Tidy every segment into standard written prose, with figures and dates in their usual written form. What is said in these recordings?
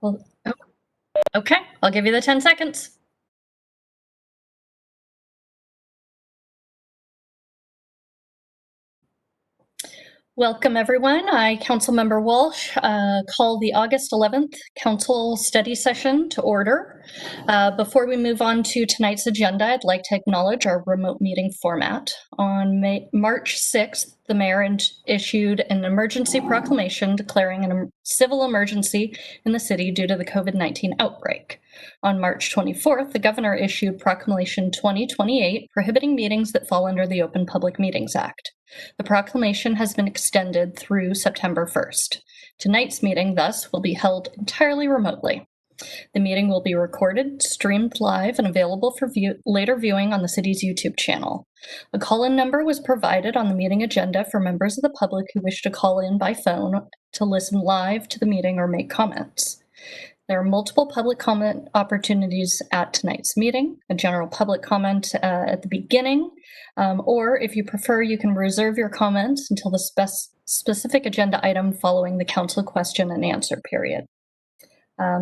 Well, okay, I'll give you the 10 seconds. Welcome, everyone. I, Councilmember Walsh, call the August 11th Council Study Session to order. Before we move on to tonight's agenda, I'd like to acknowledge our remote meeting format. On March 6th, the mayor issued an emergency proclamation declaring a civil emergency in the city due to the COVID-19 outbreak. On March 24th, the governor issued Proclamation 2028, prohibiting meetings that fall under the Open Public Meetings Act. The proclamation has been extended through September 1st. Tonight's meeting, thus, will be held entirely remotely. The meeting will be recorded, streamed live, and available for later viewing on the city's YouTube channel. A call-in number was provided on the meeting agenda for members of the public who wish to call in by phone to listen live to the meeting or make comments. There are multiple public comment opportunities at tonight's meeting, a general public comment at the beginning, or if you prefer, you can reserve your comments until the specific agenda item following the council question and answer period.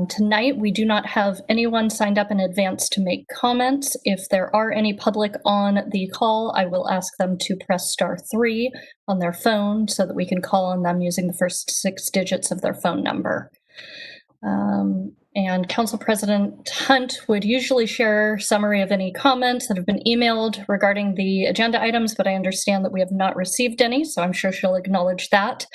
Tonight, we do not have anyone signed up in advance to make comments. If there are any public on the call, I will ask them to press *3 on their phone so that we can call on them using the first 6 digits of their phone number. And Council President Hunt would usually share a summary of any comments that have been emailed regarding the agenda items, but I understand that we have not received any, so I'm sure she'll acknowledge that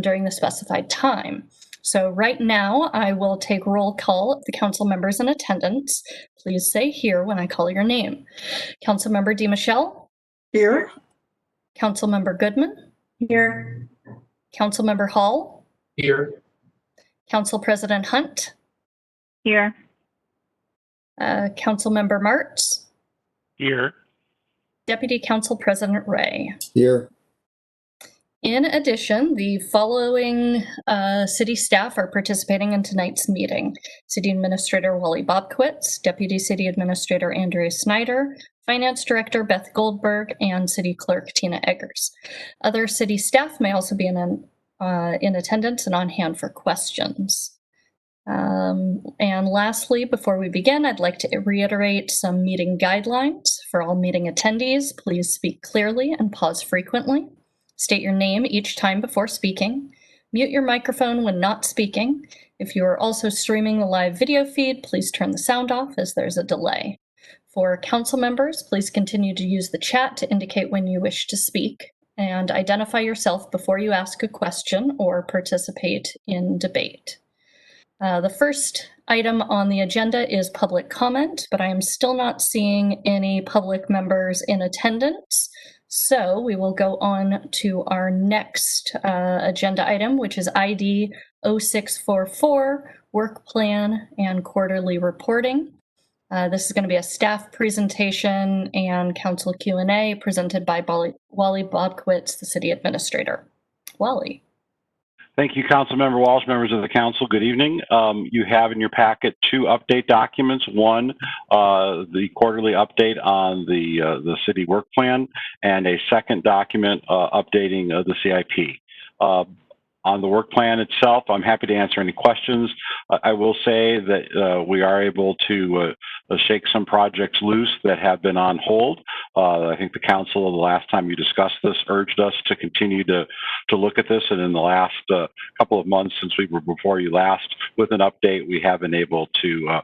during the specified time. So right now, I will take roll call of the council members in attendance. Please say here when I call your name. Councilmember DiMichele? Here. Councilmember Goodman? Here. Councilmember Hall? Here. Council President Hunt? Here. Councilmember Martz? Here. Deputy Council President Ray? Here. In addition, the following city staff are participating in tonight's meeting. City Administrator Wally Bobkowitz, Deputy City Administrator Andrea Snyder, Finance Director Beth Goldberg, and City Clerk Tina Eggers. Other city staff may also be in attendance and on hand for questions. And lastly, before we begin, I'd like to reiterate some meeting guidelines. For all meeting attendees, please speak clearly and pause frequently. State your name each time before speaking. Mute your microphone when not speaking. If you are also streaming the live video feed, please turn the sound off as there's a delay. For council members, please continue to use the chat to indicate when you wish to speak, and identify yourself before you ask a question or participate in debate. The first item on the agenda is public comment, but I am still not seeing any public members in attendance. So we will go on to our next agenda item, which is ID 0644, work plan and quarterly reporting. This is going to be a staff presentation and council Q&A presented by Wally Bobkowitz, the city administrator. Wally. Thank you, Councilmember Walsh, members of the council. Good evening. You have in your packet 2 update documents. One, the quarterly update on the city work plan, and a second document updating the CIP. On the work plan itself, I'm happy to answer any questions. I will say that we are able to shake some projects loose that have been on hold. I think the council, the last time you discussed this, urged us to continue to look at this. And in the last couple of months since we were before you last with an update, we have been able to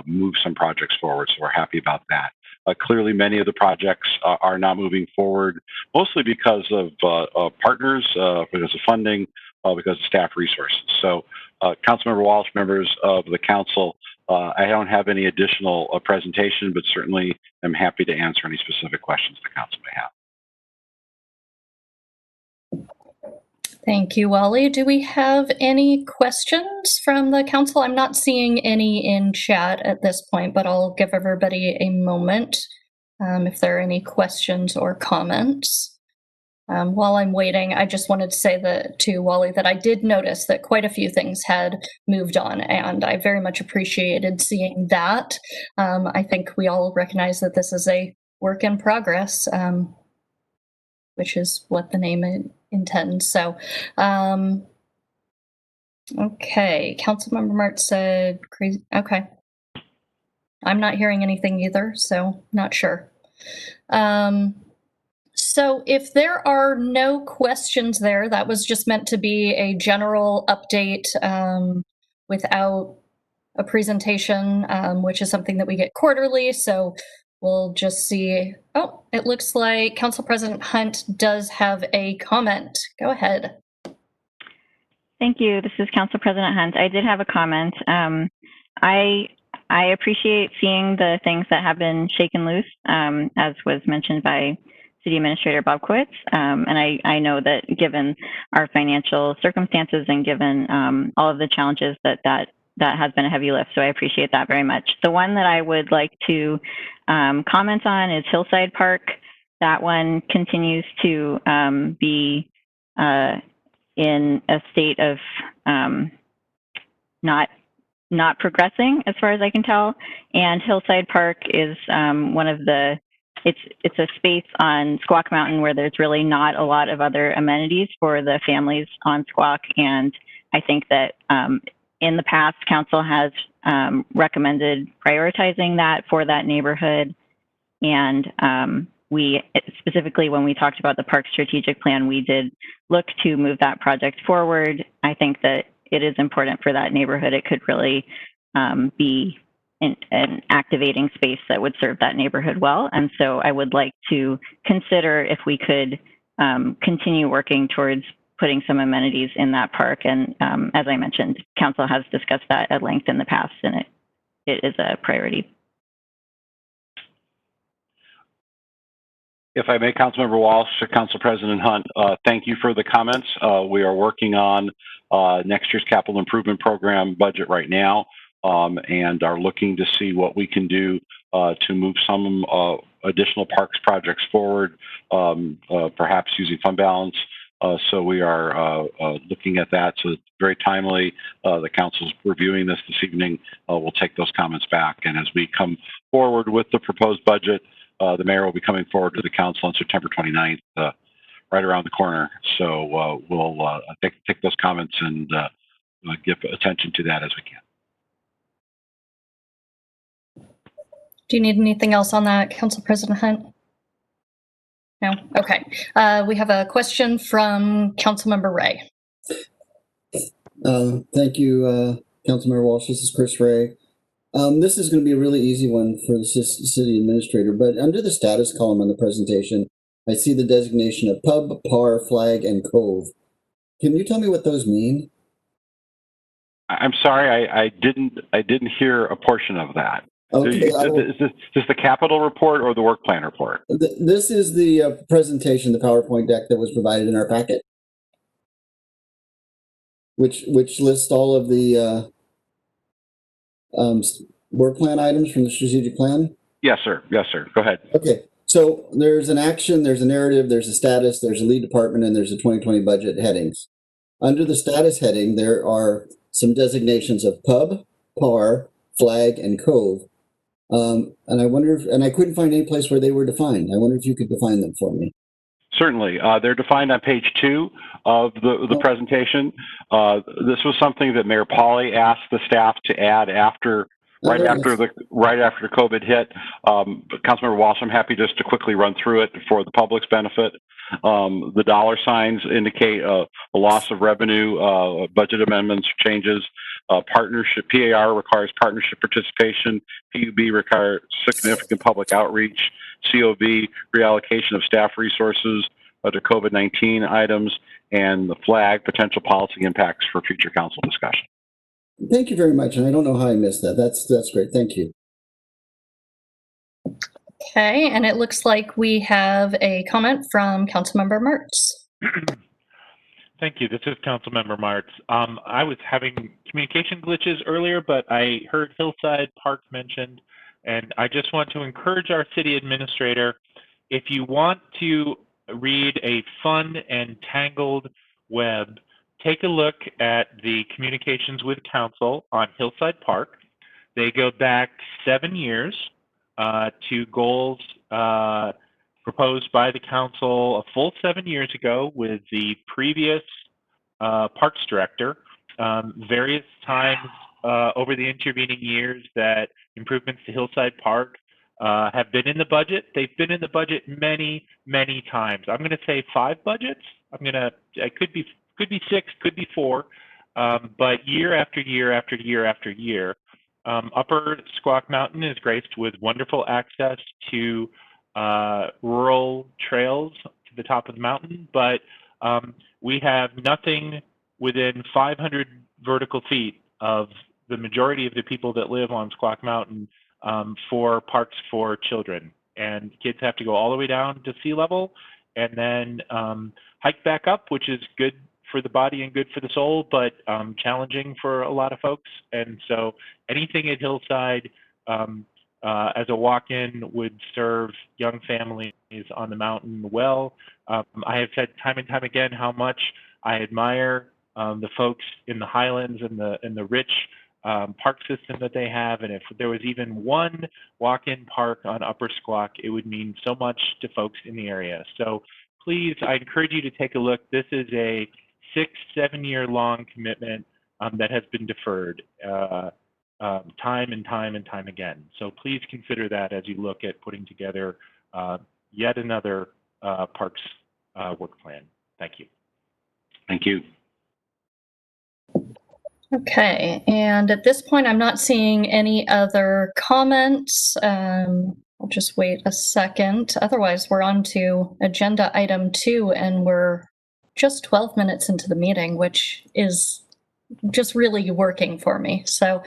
move some projects forward. So we're happy about that. Clearly, many of the projects are not moving forward, mostly because of partners, because of funding, because of staff resources. So, Councilmember Walsh, members of the council, I don't have any additional presentation, but certainly I'm happy to answer any specific questions the council may have. Thank you, Wally. Do we have any questions from the council? I'm not seeing any in chat at this point, but I'll give everybody a moment if there are any questions or comments. While I'm waiting, I just wanted to say to Wally that I did notice that quite a few things had moved on, and I very much appreciated seeing that. I think we all recognize that this is a work in progress, which is what the name intends. So Okay, Councilmember Martz said crazy. Okay. I'm not hearing anything either, so not sure. So if there are no questions there, that was just meant to be a general update without a presentation, which is something that we get quarterly. So we'll just see. Oh, it looks like Council President Hunt does have a comment. Go ahead. Thank you. This is Council President Hunt. I did have a comment. I appreciate seeing the things that have been shaken loose, as was mentioned by City Administrator Bobkowitz. And I know that given our financial circumstances and given all of the challenges that has been a heavy lift. So I appreciate that very much. The one that I would like to comment on is Hillside Park. That one continues to be in a state of not progressing as far as I can tell. And Hillside Park is one of the, it's a space on Squawk Mountain where there's really not a lot of other amenities for the families on Squawk. And I think that in the past, council has recommended prioritizing that for that neighborhood. And we specifically, when we talked about the park strategic plan, we did look to move that project forward. I think that it is important for that neighborhood. It could really be an activating space that would serve that neighborhood well. And so I would like to consider if we could continue working towards putting some amenities in that park. And as I mentioned, council has discussed that at length in the past, and it is a priority. If I may, Councilmember Walsh, Council President Hunt, thank you for the comments. We are working on next year's capital improvement program budget right now, and are looking to see what we can do to move some additional parks projects forward, perhaps using fund balance. So we are looking at that. So it's very timely. The council's reviewing this evening. We'll take those comments back. And as we come forward with the proposed budget, the mayor will be coming forward to the council on September 29th, right around the corner. So we'll take those comments and give attention to that as we can. Do you need anything else on that, Council President Hunt? No? Okay. We have a question from Councilmember Ray. Thank you, Councilmember Walsh. This is Chris Ray. This is going to be a really easy one for the city administrator, but under the status column on the presentation, I see the designation of pub, par, flag, and cove. Can you tell me what those mean? I'm sorry, I didn't hear a portion of that. Okay, Is this the capital report or the work plan report? This is the presentation, the PowerPoint deck that was provided in our packet, which lists all of the work plan items from the strategic plan? Yes, sir. Yes, sir. Go ahead. Okay. So there's an action, there's a narrative, there's a status, there's a lead department, and there's a 2020 budget headings. Under the status heading, there are some designations of pub, par, flag, and cove. And I wonder if, and I couldn't find any place where they were defined. I wonder if you could define them for me. Certainly. They're defined on page 2 of the presentation. This was something that Mayor Pauley asked the staff to add right after COVID hit. Councilmember Walsh, I'm happy just to quickly run through it for the public's benefit. The dollar signs indicate a loss of revenue, budget amendments, changes. Partnership, PAR requires partnership participation. PUB requires significant public outreach. COV, reallocation of staff resources to COVID-19 items, and the flag, potential policy impacts for future council discussion. Thank you very much, and I don't know how I missed that. That's great. Thank you. Okay, and it looks like we have a comment from Councilmember Martz. Thank you. This is Councilmember Martz. I was having communication glitches earlier, but I heard Hillside Park mentioned, and I just want to encourage our city administrator, if you want to read a fun and tangled web, take a look at the communications with council on Hillside Park. They go back 7 years to goals proposed by the council a full 7 years ago with the previous parks director. various times over the intervening years that improvements to Hillside Park have been in the budget. They've been in the budget many, many times. I'm going to say 5 budgets. It could be 6, could be 4, but year after year after year after year, Upper Squak Mountain is graced with wonderful access to rural trails to the top of the mountain, but we have nothing within 500 vertical feet of the majority of the people that live on Squak Mountain for parks for children. And kids have to go all the way down to sea level and then hike back up, which is good for the body and good for the soul, but challenging for a lot of folks. And so anything at Hillside as a walk-in would serve young families on the mountain well. I have said time and time again how much I admire the folks in the Highlands and the rich park system that they have. And if there was even one walk-in park on Upper Squak, it would mean so much to folks in the area. So please, I encourage you to take a look. This is a 6-7 year long commitment that has been deferred time and time and time again. So please consider that as you look at putting together yet another parks work plan. Thank you. Thank you. Okay, and at this point, I'm not seeing any other comments. I'll just wait a second. Otherwise, we're on to agenda item 2, and we're just 12 minutes into the meeting, which is just really working for me. So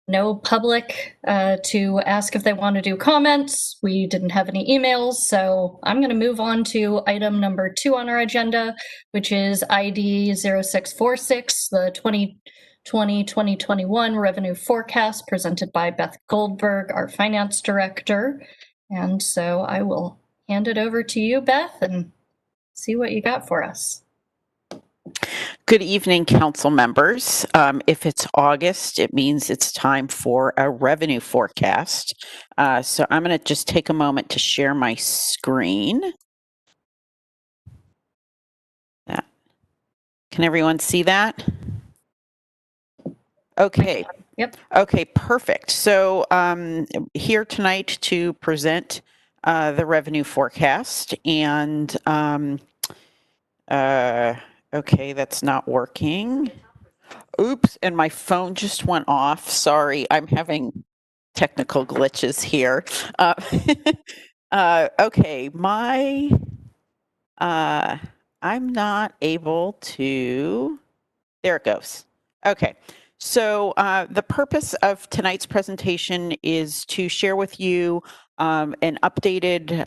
no public to ask if they want to do comments. We didn't have any emails, so I'm going to move on to item number 2 on our agenda, which is ID 0646, the 2020-2021 revenue forecast presented by Beth Goldberg, our finance director. And so I will hand it over to you, Beth, and see what you got for us. Good evening, council members. If it's August, it means it's time for a revenue forecast. So I'm going to just take a moment to share my screen. Can everyone see that? Okay. Yep. Okay, perfect. So here tonight to present the revenue forecast, and okay, that's not working. Oops, and my phone just went off. Sorry, I'm having technical glitches here. Okay, I'm not able to, there it goes. Okay, so the purpose of tonight's presentation is to share with you an updated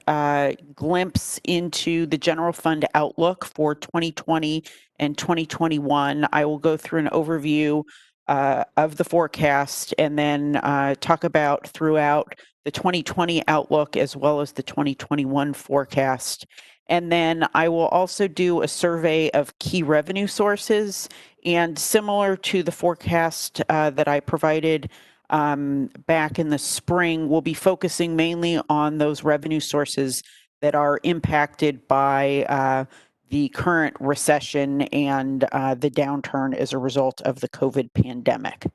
glimpse into the general fund outlook for 2020 and 2021. I will go through an overview of the forecast and then talk about throughout the 2020 outlook as well as the 2021 forecast. And then I will also do a survey of key revenue sources, and similar to the forecast that I provided back in the spring, we'll be focusing mainly on those revenue sources that are impacted by the current recession and the downturn as a result of the COVID pandemic.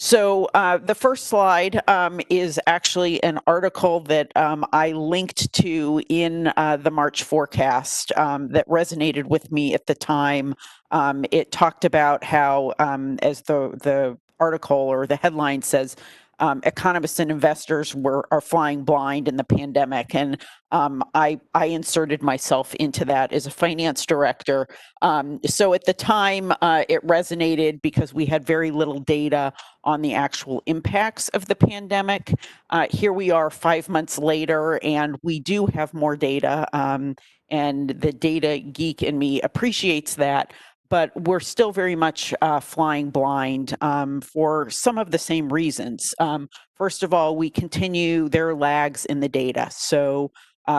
So the first slide is actually an article that I linked to in the March forecast that resonated with me at the time. It talked about how, as the article or the headline says, economists and investors are flying blind in the pandemic, and I inserted myself into that as a finance director. So at the time, it resonated because we had very little data on the actual impacts of the pandemic. Here we are 5 months later, and we do have more data, and the data geek in me appreciates that. But we're still very much flying blind for some of the same reasons. First of all, there are lags in the data. So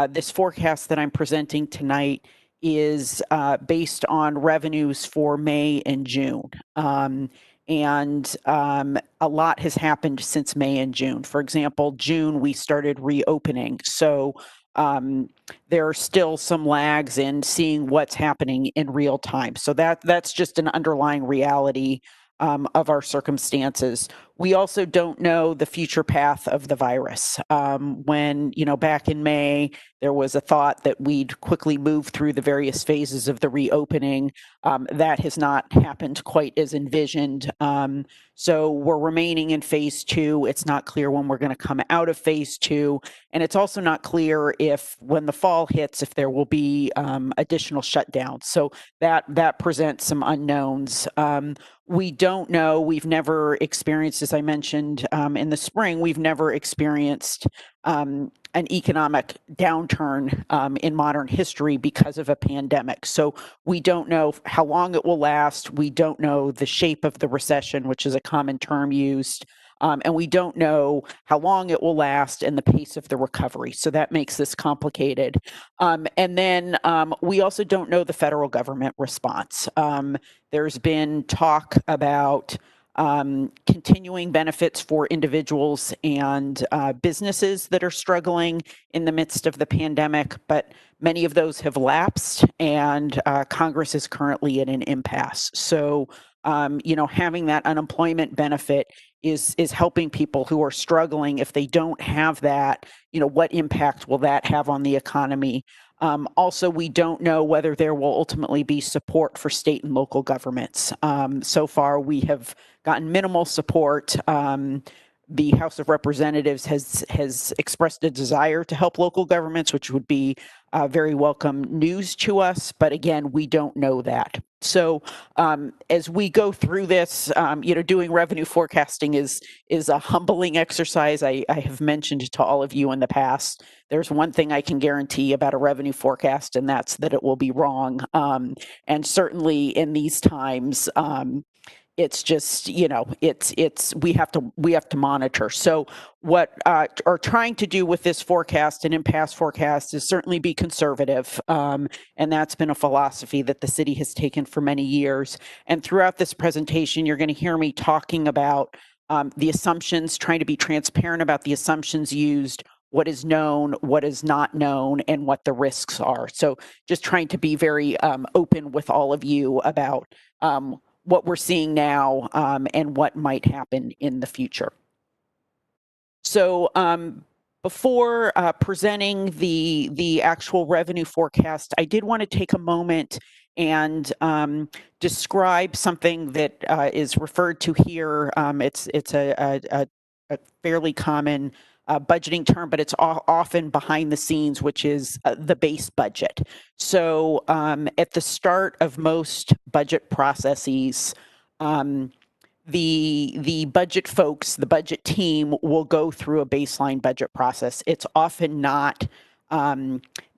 this forecast that I'm presenting tonight is based on revenues for May and June. And a lot has happened since May and June. For example, June, we started reopening. So there are still some lags in seeing what's happening in real time. So that's just an underlying reality of our circumstances. We also don't know the future path of the virus. When, back in May, there was a thought that we'd quickly move through the various phases of the reopening. That has not happened quite as envisioned. So we're remaining in phase 2. It's not clear when we're going to come out of phase 2. And it's also not clear if, when the fall hits, if there will be additional shutdowns. So that presents some unknowns. We don't know. We've never experienced, as I mentioned in the spring, we've never experienced an economic downturn in modern history because of a pandemic. So we don't know how long it will last. We don't know the shape of the recession, which is a common term used. And we don't know how long it will last and the pace of the recovery. So that makes this complicated. And then we also don't know the federal government response. There's been talk about continuing benefits for individuals and businesses that are struggling in the midst of the pandemic, but many of those have lapsed, and Congress is currently in an impasse. So, having that unemployment benefit is helping people who are struggling. If they don't have that, what impact will that have on the economy? Also, we don't know whether there will ultimately be support for state and local governments. So far, we have gotten minimal support. The House of Representatives has expressed a desire to help local governments, which would be very welcome news to us. But again, we don't know that. So as we go through this, doing revenue forecasting is a humbling exercise. I have mentioned to all of you in the past, there's one thing I can guarantee about a revenue forecast, and that's that it will be wrong. And certainly in these times, it's just, we have to monitor. So what are trying to do with this forecast and in past forecasts is certainly be conservative. And that's been a philosophy that the city has taken for many years. And throughout this presentation, you're going to hear me talking about the assumptions, trying to be transparent about the assumptions used, what is known, what is not known, and what the risks are. So just trying to be very open with all of you about what we're seeing now and what might happen in the future. So before presenting the actual revenue forecast, I did want to take a moment and describe something that is referred to here. It's a fairly common budgeting term, but it's often behind the scenes, which is the base budget. So at the start of most budget processes, the budget folks, the budget team will go through a baseline budget process. It's often not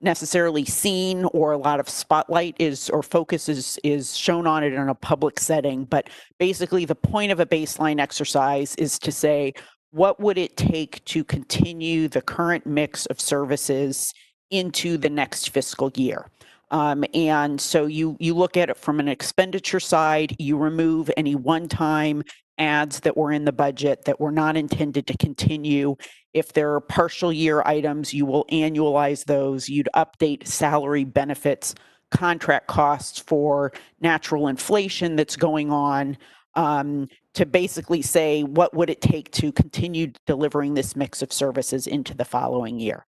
necessarily seen, or a lot of spotlight focus is shown on it in a public setting. But basically, the point of a baseline exercise is to say, what would it take to continue the current mix of services into the next fiscal year? And so you look at it from an expenditure side, you remove any one-time adds that were in the budget that were not intended to continue. If there are partial year items, you will annualize those. You'd update salary, benefits, contract costs for natural inflation that's going on, to basically say, what would it take to continue delivering this mix of services into the following year?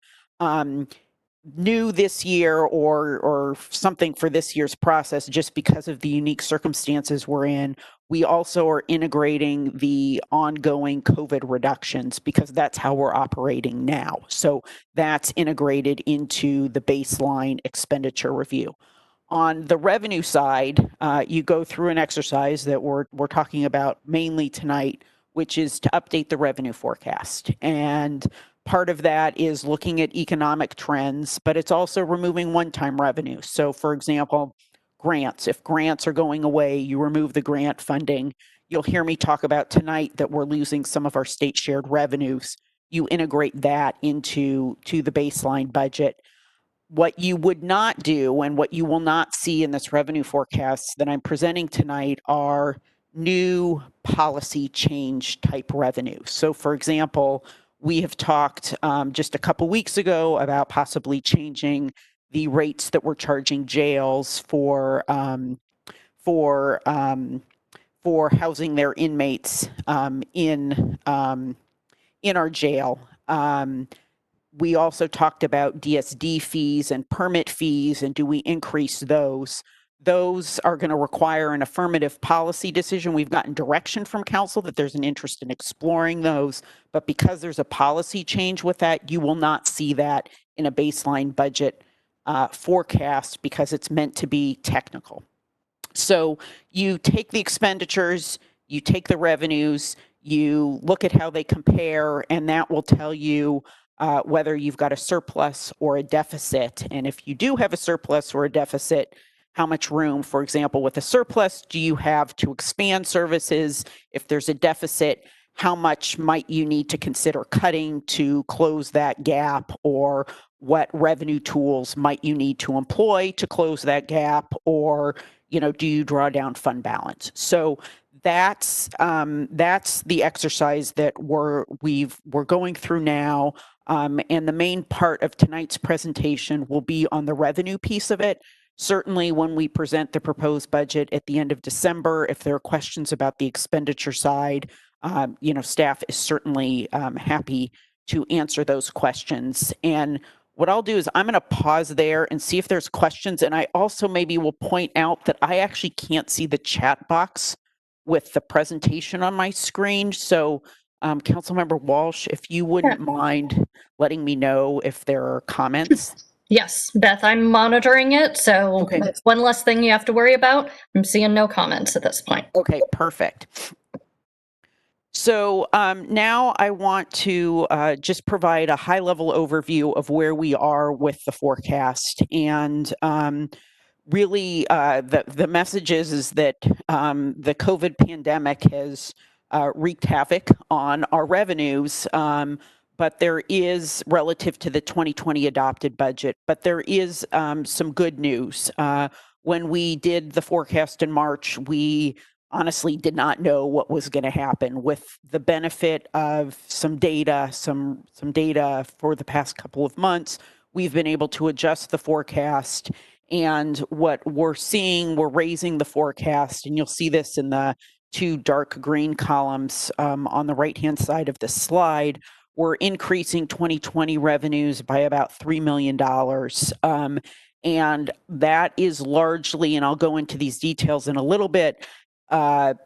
New this year, or something for this year's process, just because of the unique circumstances we're in, we also are integrating the ongoing COVID reductions, because that's how we're operating now. So that's integrated into the baseline expenditure review. On the revenue side, you go through an exercise that we're talking about mainly tonight, which is to update the revenue forecast. And part of that is looking at economic trends, but it's also removing one-time revenue. So for example, grants. If grants are going away, you remove the grant funding. You'll hear me talk about tonight that we're losing some of our state shared revenues. You integrate that into the baseline budget. What you would not do, and what you will not see in this revenue forecast that I'm presenting tonight, are new policy change type revenue. So for example, We have talked just a couple weeks ago about possibly changing the rates that we're charging jails for housing their inmates in our jail. We also talked about DSD fees and permit fees, and do we increase those? Those are going to require an affirmative policy decision. We've gotten direction from council that there's an interest in exploring those, but because there's a policy change with that, you will not see that in a baseline budget forecast because it's meant to be technical. So you take the expenditures, you take the revenues, you look at how they compare, and that will tell you whether you've got a surplus or a deficit. And if you do have a surplus or a deficit, how much room, for example, with a surplus, do you have to expand services? If there's a deficit, how much might you need to consider cutting to close that gap, or what revenue tools might you need to employ to close that gap, or do you draw down fund balance? So that's the exercise that we're going through now. And the main part of tonight's presentation will be on the revenue piece of it. Certainly when we present the proposed budget at the end of December, if there are questions about the expenditure side, staff is certainly happy to answer those questions. And what I'll do is I'm going to pause there and see if there's questions. And I also maybe will point out that I actually can't see the chat box with the presentation on my screen. So Councilmember Walsh, if you wouldn't mind letting me know if there are comments. Yes, Beth, I'm monitoring it, so Okay. that's one less thing you have to worry about. I'm seeing no comments at this point. Okay, perfect. So now I want to just provide a high-level overview of where we are with the forecast. And really, the message is that the COVID pandemic has wreaked havoc on our revenues, but there is, relative to the 2020 adopted budget, but there is some good news. When we did the forecast in March, we honestly did not know what was going to happen. With the benefit of some data for the past couple of months, we've been able to adjust the forecast. And what we're seeing, we're raising the forecast, and you'll see this in the two dark green columns on the right-hand side of the slide. We're increasing 2020 revenues by about $3 million. And that is largely, and I'll go into these details in a little bit,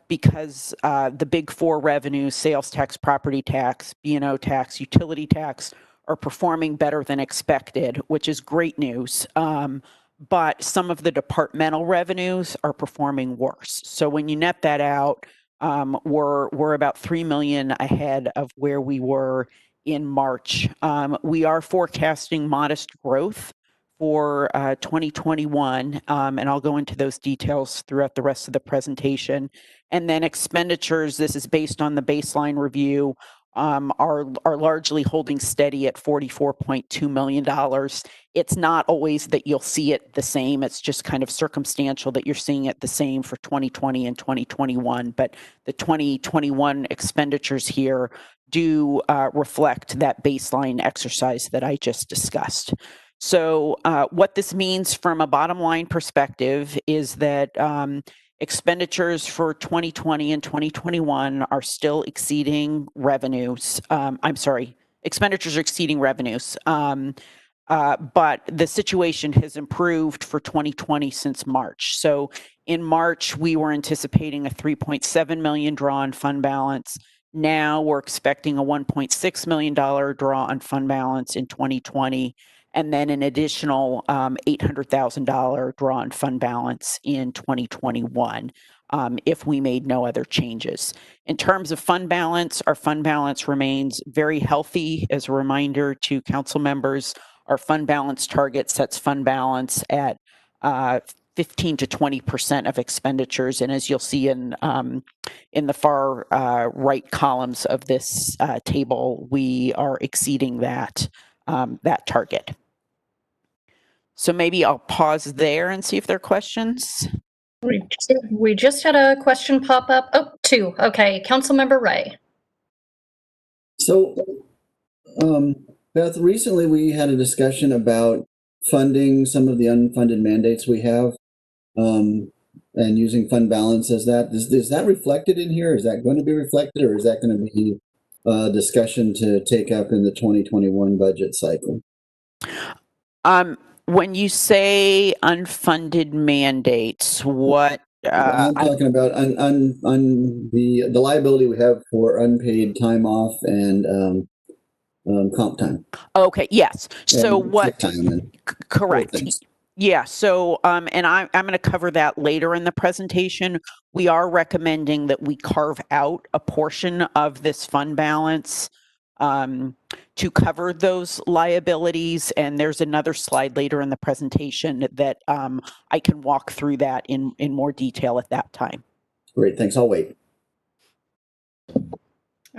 because the big four revenues, sales tax, property tax, B&O tax, utility tax, are performing better than expected, which is great news. But some of the departmental revenues are performing worse. So when you net that out, we're about $3 million ahead of where we were in March. We are forecasting modest growth for 2021, and I'll go into those details throughout the rest of the presentation. And then expenditures, this is based on the baseline review, are largely holding steady at $44.2 million. It's not always that you'll see it the same. It's just kind of circumstantial that you're seeing it the same for 2020 and 2021. But the 2021 expenditures here do reflect that baseline exercise that I just discussed. So what this means from a bottom line perspective is that expenditures for 2020 and 2021 are still exceeding revenues. Expenditures are exceeding revenues. But the situation has improved for 2020 since March. So in March, we were anticipating a 3.7 million draw on fund balance. Now we're expecting a $1.6 million draw on fund balance in 2020. And then an additional $800,000 draw on fund balance in 2021 if we made no other changes. In terms of fund balance, our fund balance remains very healthy. As a reminder to council members, our fund balance target sets fund balance at 15 to 20% of expenditures. And as you'll see in the far right columns of this table, we are exceeding that target. So maybe I'll pause there and see if there are questions. We just had a question pop up. Oh, two. Okay, Councilmember Ray. So Beth, recently we had a discussion about funding some of the unfunded mandates we have, and using fund balance as that. Is that reflected in here? Is that going to be reflected, or is that going to be a discussion to take up in the 2021 budget cycle? When you say unfunded mandates, what? I'm talking about the liability we have for unpaid time off and comp time. Okay, yes. So And sick what? time and Correct. things. Yeah. So, and I'm going to cover that later in the presentation. We are recommending that we carve out a portion of this fund balance to cover those liabilities. And there's another slide later in the presentation that I can walk through that in more detail at that time. Great, thanks. I'll wait.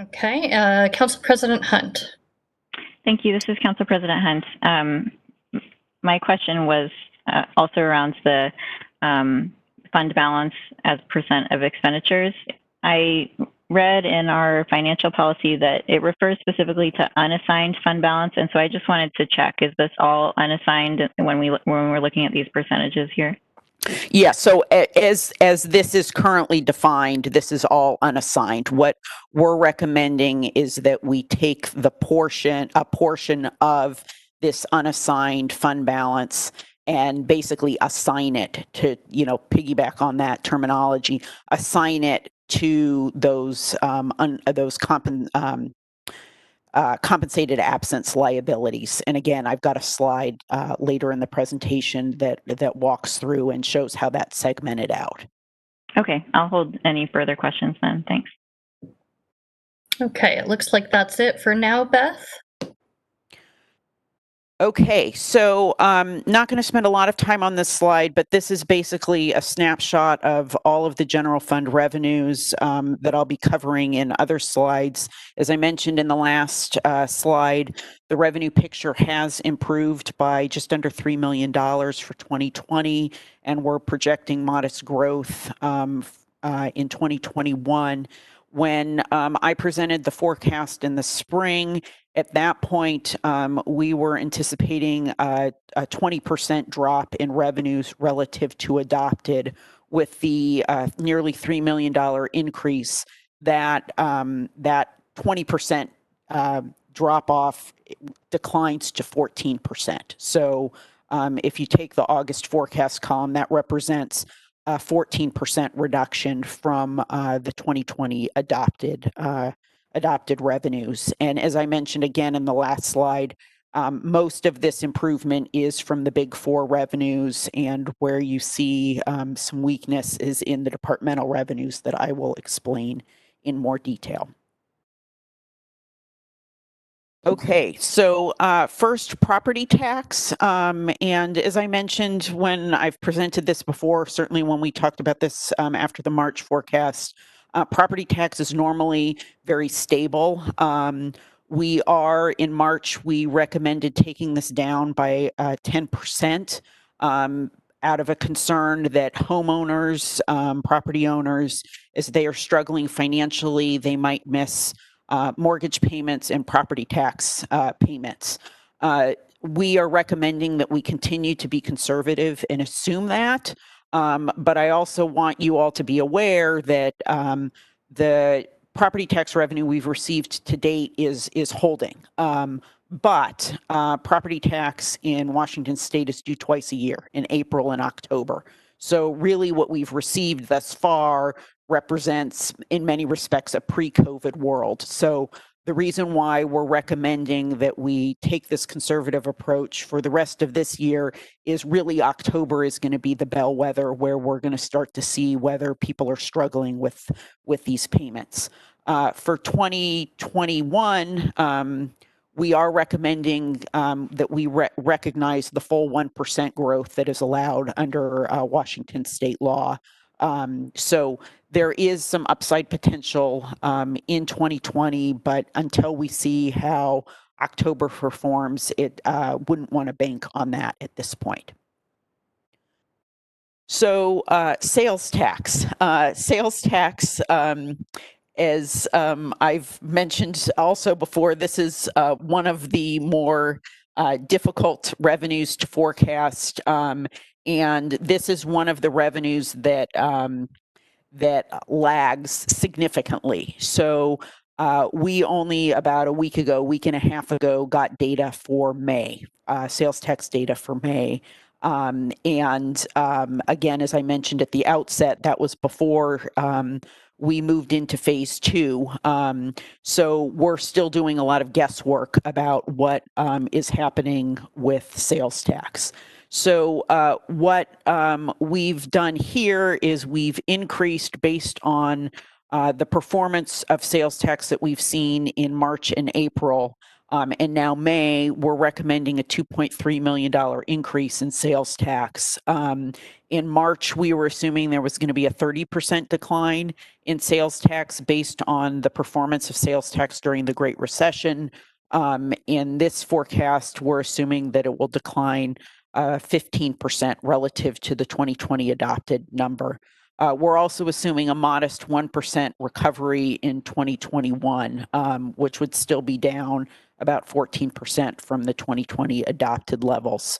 Okay, Council President Hunt. Thank you. This is Council President Hunt. My question was also around the fund balance as percent of expenditures. I read in our financial policy that it refers specifically to unassigned fund balance, and so I just wanted to check: is this all unassigned when we're looking at these percentages here? Yeah, so as this is currently defined, this is all unassigned. What we're recommending is that we take a portion of this unassigned fund balance and basically assign it to, piggyback on that terminology, assign it to those compensated absence liabilities. And again, I've got a slide later in the presentation that walks through and shows how that's segmented out. Okay, I'll hold any further questions then. Thanks. Okay, it looks like that's it for now, Beth. Okay, so not going to spend a lot of time on this slide, but this is basically a snapshot of all of the general fund revenues that I'll be covering in other slides. As I mentioned in the last slide, the revenue picture has improved by just under $3 million for 2020, and we're projecting modest growth in 2021. When I presented the forecast in the spring, at that point, we were anticipating a 20% drop in revenues relative to adopted. With the nearly $3 million increase, that 20% drop off declines to 14%. So if you take the August forecast column, that represents a 14% reduction from the 2020 adopted revenues. And as I mentioned again in the last slide, most of this improvement is from the big four revenues, and where you see some weakness is in the departmental revenues that I will explain in more detail. Okay, so first, property tax. And as I mentioned when I've presented this before, certainly when we talked about this after the March forecast, property tax is normally very stable. We are, in March, we recommended taking this down by 10%. Out of a concern that homeowners, property owners, as they are struggling financially, they might miss mortgage payments and property tax payments. We are recommending that we continue to be conservative and assume that. But I also want you all to be aware that the property tax revenue we've received to date is holding. But property tax in Washington State is due twice a year, in April and October. So really what we've received thus far represents, in many respects, a pre-COVID world. So the reason why we're recommending that we take this conservative approach for the rest of this year is really October is going to be the bellwether where we're going to start to see whether people are struggling with these payments. For 2021, we are recommending that we recognize the full 1% growth that is allowed under Washington state law. So there is some upside potential in 2020, but until we see how October performs, it wouldn't want to bank on that at this point. So sales tax. as I've mentioned also before, this is one of the more difficult revenues to forecast, and this is one of the revenues that lags significantly. So we only about a week and a half ago, got data for May, sales tax data for May. And again, as I mentioned at the outset, that was before we moved into phase 2. So we're still doing a lot of guesswork about what is happening with sales tax. So what we've done here is we've increased based on the performance of sales tax that we've seen in March and April. And now May, we're recommending a $2.3 million increase in sales tax. In March, we were assuming there was going to be a 30% decline in sales tax based on the performance of sales tax during the Great Recession. In this forecast, we're assuming that it will decline 15% relative to the 2020 adopted number. We're also assuming a modest 1% recovery in 2021, which would still be down about 14% from the 2020 adopted levels.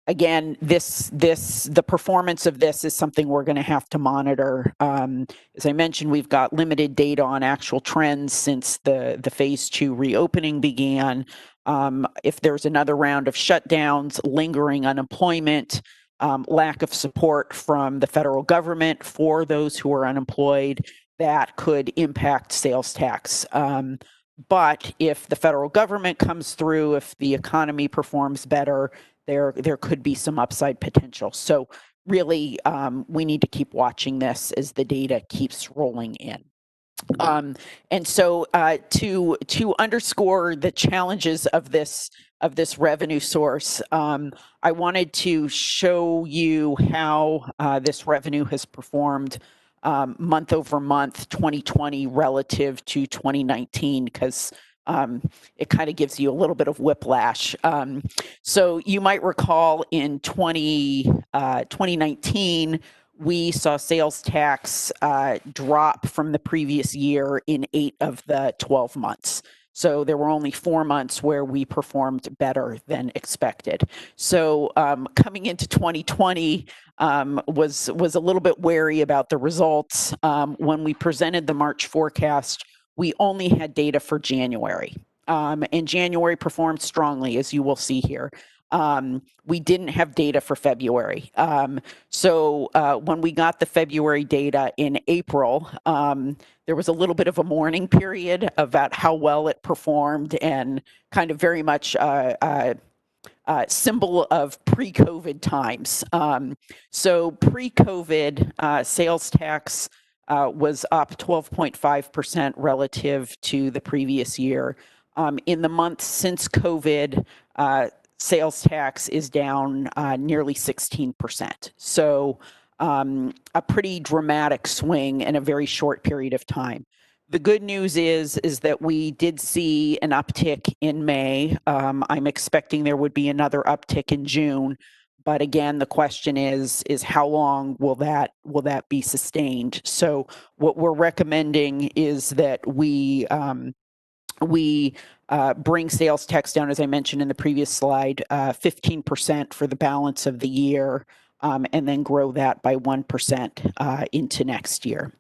Again, the performance of this is something we're going to have to monitor. As I mentioned, we've got limited data on actual trends since the phase 2 reopening began. If there's another round of shutdowns, lingering unemployment, lack of support from the federal government for those who are unemployed, that could impact sales tax. But if the federal government comes through, if the economy performs better, there could be some upside potential. So really, we need to keep watching this as the data keeps rolling in. And so to underscore the challenges of this revenue source, I wanted to show you how this revenue has performed month over month, 2020 relative to 2019, because it kind of gives you a little bit of whiplash. So you might recall in 2019, we saw sales tax drop from the previous year in 8 of the 12 months. So there were only 4 months where we performed better than expected. So coming into 2020 was a little bit wary about the results. When we presented the March forecast, we only had data for January. And January performed strongly, as you will see here. We didn't have data for February. So when we got the February data in April, there was a little bit of a mourning period about how well it performed, and kind of very much symbol of pre-COVID times. So pre-COVID, sales tax was up 12.5% relative to the previous year. In the months since COVID, sales tax is down nearly 16%. So a pretty dramatic swing in a very short period of time. The good news is that we did see an uptick in May. I'm expecting there would be another uptick in June. But again, the question is how long will that be sustained? So what we're recommending is that we bring sales tax down, as I mentioned in the previous slide, 15% for the balance of the year, and then grow that by 1% into next year.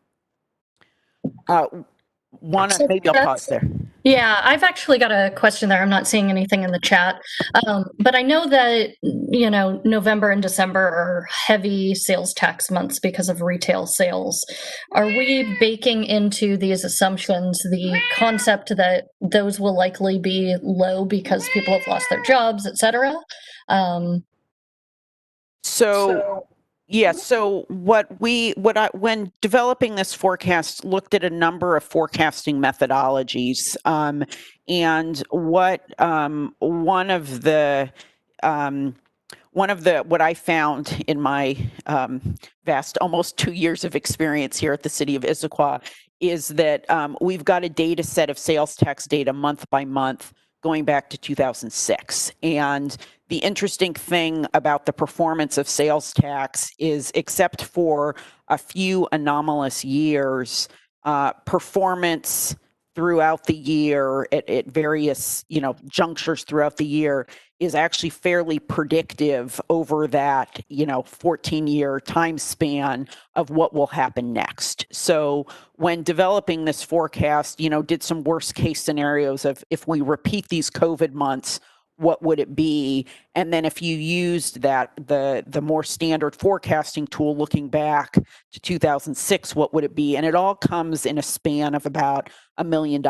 Maybe I'll pause there. Yeah, I've actually got a question there. I'm not seeing anything in the chat. But I know that, November and December are heavy sales tax months because of retail sales. Are we baking into these assumptions the concept that those will likely be low because people have lost their jobs, et cetera? So when developing this forecast, looked at a number of forecasting methodologies, and what I found in my vast almost 2 years of experience here at the city of Issaquah is that we've got a data set of sales tax data month by month going back to 2006. And the interesting thing about the performance of sales tax is, except for a few anomalous years, performance throughout the year at various, junctures throughout the year is actually fairly predictive over that, 14-year time span of what will happen next. So when developing this forecast, did some worst case scenarios of if we repeat these COVID months, what would it be? And then if you used that, the more standard forecasting tool looking back to 2006, what would it be? And it all comes in a span of about $1 million,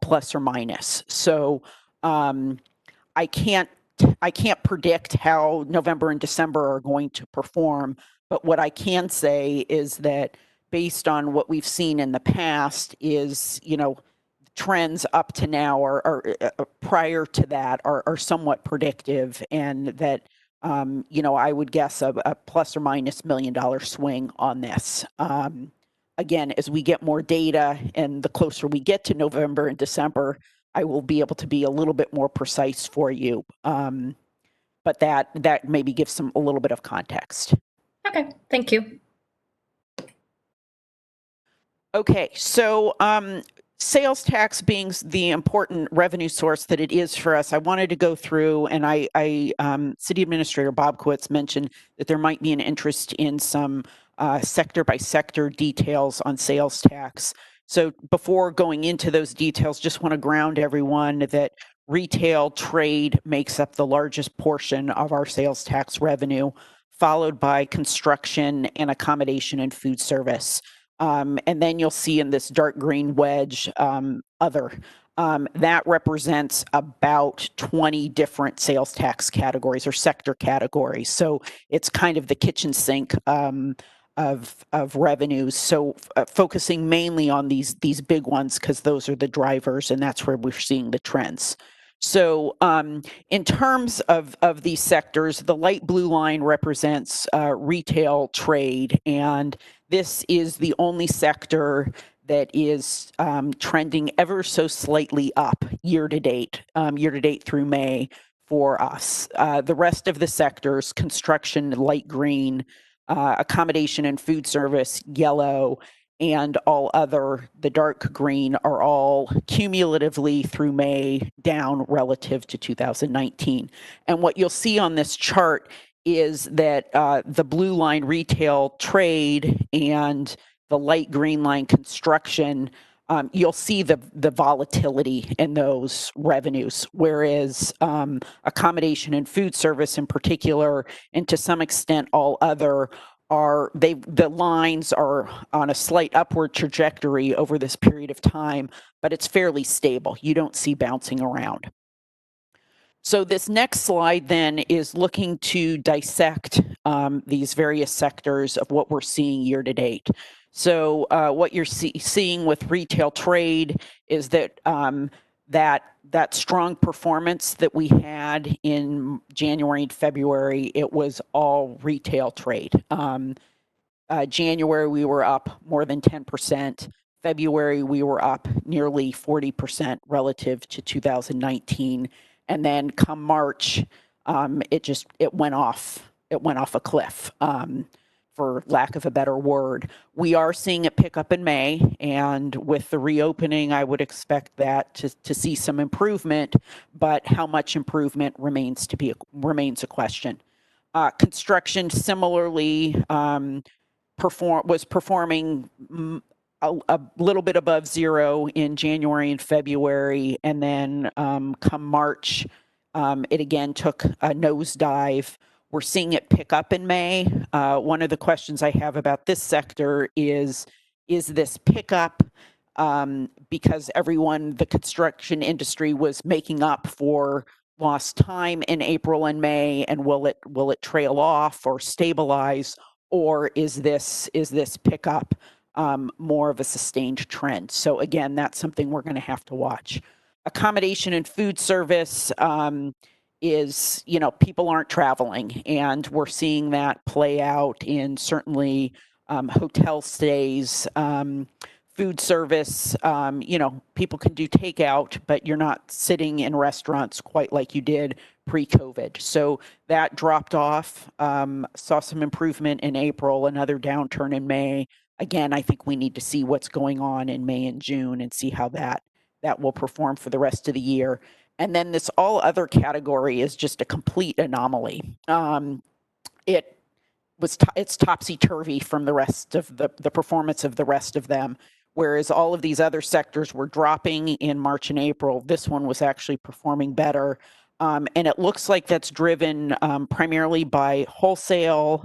plus or minus. So I can't predict how November and December are going to perform, but what I can say is that based on what we've seen in the past is, trends up to now or prior to that are somewhat predictive, and that I would guess a plus or minus $1 million swing on this. Again, as we get more data and the closer we get to November and December, I will be able to be a little bit more precise for you. But that maybe gives a little bit of context. Okay, thank you. Okay, so sales tax being the important revenue source that it is for us, I wanted to go through, and City Administrator Bobkowitz mentioned that there might be an interest in some sector by sector details on sales tax. So before going into those details, just want to ground everyone that retail trade makes up the largest portion of our sales tax revenue, followed by construction and accommodation and food service. And then you'll see in this dark green wedge, other. That represents about 20 different sales tax categories or sector categories. So it's kind of the kitchen sink of revenues. So focusing mainly on these big ones because those are the drivers, and that's where we're seeing the trends. So in terms of these sectors, the light blue line represents retail trade, and this is the only sector that is trending ever so slightly up year to date through May for us. The rest of the sectors, construction, light green, accommodation and food service, yellow, and all other, the dark green, are all cumulatively through May down relative to 2019. And what you'll see on this chart is that the blue line retail trade and the light green line construction, you'll see the volatility in those revenues, whereas accommodation and food service in particular, and to some extent all other, the lines are on a slight upward trajectory over this period of time, but it's fairly stable. You don't see bouncing around. So this next slide then is looking to dissect these various sectors of what we're seeing year to date. So what you're seeing with retail trade is that that strong performance that we had in January and February, it was all retail trade. January, we were up more than 10%. February, we were up nearly 40% relative to 2019. And then come March, it went off a cliff, for lack of a better word. We are seeing it pick up in May, and with the reopening, I would expect that to see some improvement, but how much improvement remains a question. Construction similarly was performing a little bit above zero in January and February, and then come March, it again took a nosedive. We're seeing it pick up in May. One of the questions I have about this sector is this pickup because the construction industry was making up for lost time in April and May, and will it trail off or stabilize, or is this pickup more of a sustained trend? So again, that's something we're going to have to watch. Accommodation and food service is, people aren't traveling, and we're seeing that play out in certainly hotel stays, food service. People can do takeout, but you're not sitting in restaurants quite like you did pre-COVID. So that dropped off, saw some improvement in April, another downturn in May, again, I think we need to see what's going on in May and June and see how that will perform for the rest of the year. And then this all other category is just a complete anomaly. It's topsy-turvy from the rest of the performance of the rest of them. Whereas all of these other sectors were dropping in March and April, this one was actually performing better. And it looks like that's driven primarily by wholesale,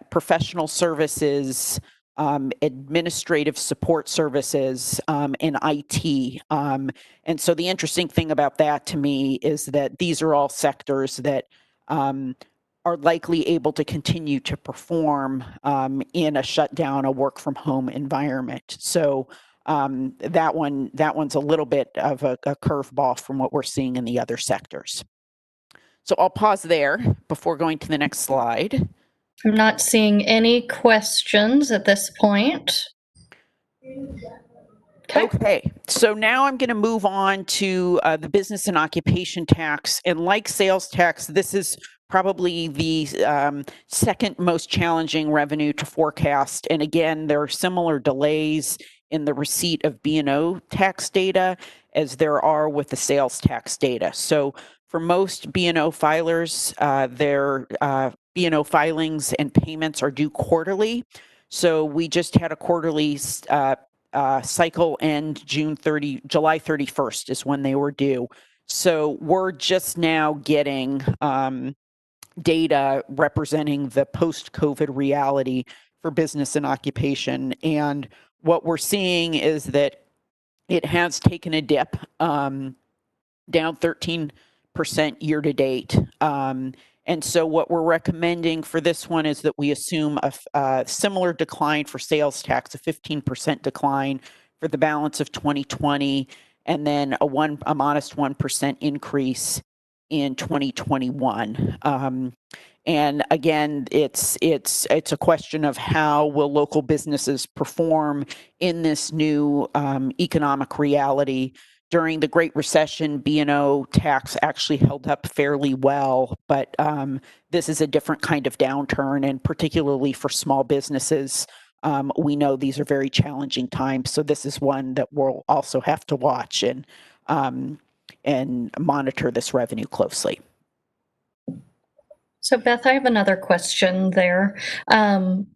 professional services, administrative support services, and IT. And so the interesting thing about that to me is that these are all sectors that are likely able to continue to perform in a shutdown, a work from home environment. So that one's a little bit of a curveball from what we're seeing in the other sectors. So I'll pause there before going to the next slide. I'm not seeing any questions at this point. Okay, so now I'm going to move on to the business and occupation tax. And like sales tax, this is probably the second most challenging revenue to forecast. And again, there are similar delays in the receipt of B&O tax data as there are with the sales tax data. So for most B&O filers, their B&O filings and payments are due quarterly. So we just had a quarterly cycle end July 31st is when they were due. So we're just now getting data representing the post-COVID reality for business and occupation. And what we're seeing is that it has taken a dip, down 13% year to date. And so what we're recommending for this one is that we assume a similar decline for sales tax, a 15% decline for the balance of 2020, and then a modest 1% increase in 2021. And again, it's a question of how will local businesses perform in this new economic reality. During the Great Recession, B&O tax actually held up fairly well, but this is a different kind of downturn, and particularly for small businesses, we know these are very challenging times. So this is one that we'll also have to watch and monitor this revenue closely. So Beth, I have another question there.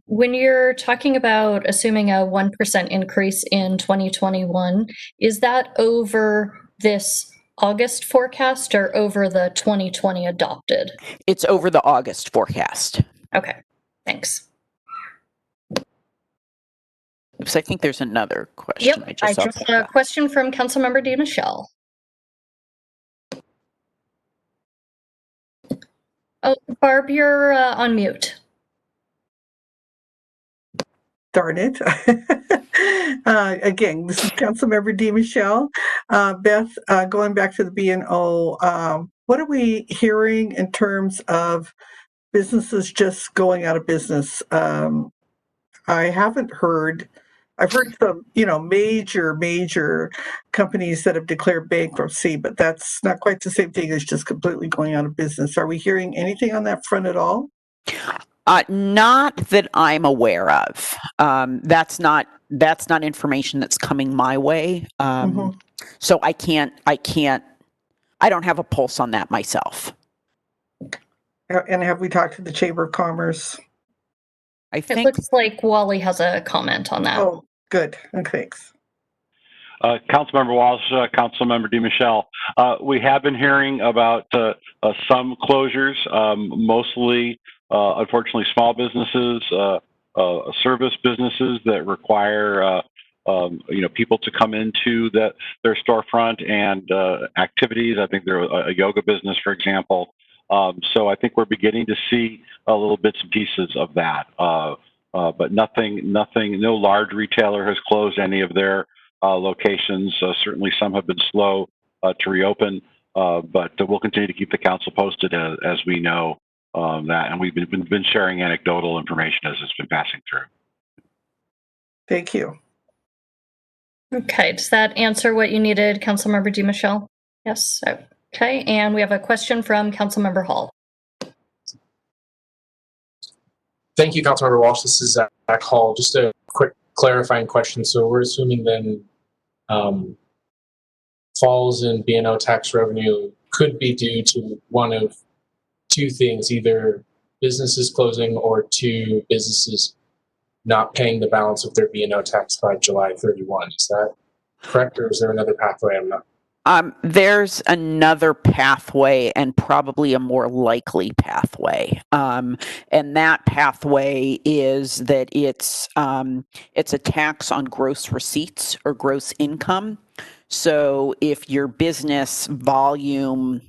When you're talking about assuming a 1% increase in 2021, is that over this August forecast or over the 2020 adopted? It's over the August forecast. Okay, thanks. Oops, I think there's another question. Yep, I just a question from Councilmember DiMichele. Oh, Barb, you're on mute. Darn it. Again, this is Councilmember DiMichele. Beth, going back to the B&O, what are we hearing in terms of businesses just going out of business? I've heard some, major companies that have declared bankruptcy, but that's not quite the same thing as just completely going out of business. Are we hearing anything on that front at all? Not that I'm aware of. That's not information that's coming my way. So I don't have a pulse on that myself. And have we talked to the Chamber of Commerce? It looks like Wally has a comment on that. Oh, good. Thanks. Councilmember Walsh, Councilmember DiMichele, we have been hearing about some closures, mostly, unfortunately, small businesses, service businesses that require people to come into their storefront and activities. I think there's a yoga business, for example. So I think we're beginning to see a little bits and pieces of that, but nothing. No large retailer has closed any of their locations. Certainly, some have been slow to reopen, but we'll continue to keep the council posted as we know that, and we've been sharing anecdotal information as it's been passing through. Thank you. Okay, does that answer what you needed, Councilmember DiMichele? Yes. Okay, and we have a question from Councilmember Hall. Thank you, Councilmember Walsh. This is Zach Hall. Just a quick clarifying question. So we're assuming then falls in B&O tax revenue could be due to one of two things, either businesses closing or two, businesses not paying the balance of their B&O tax by July 31. Is that correct, or is there another pathway? I'm not. There's another pathway and probably a more likely pathway. And that pathway is that it's a tax on gross receipts or gross income. So if your business volume,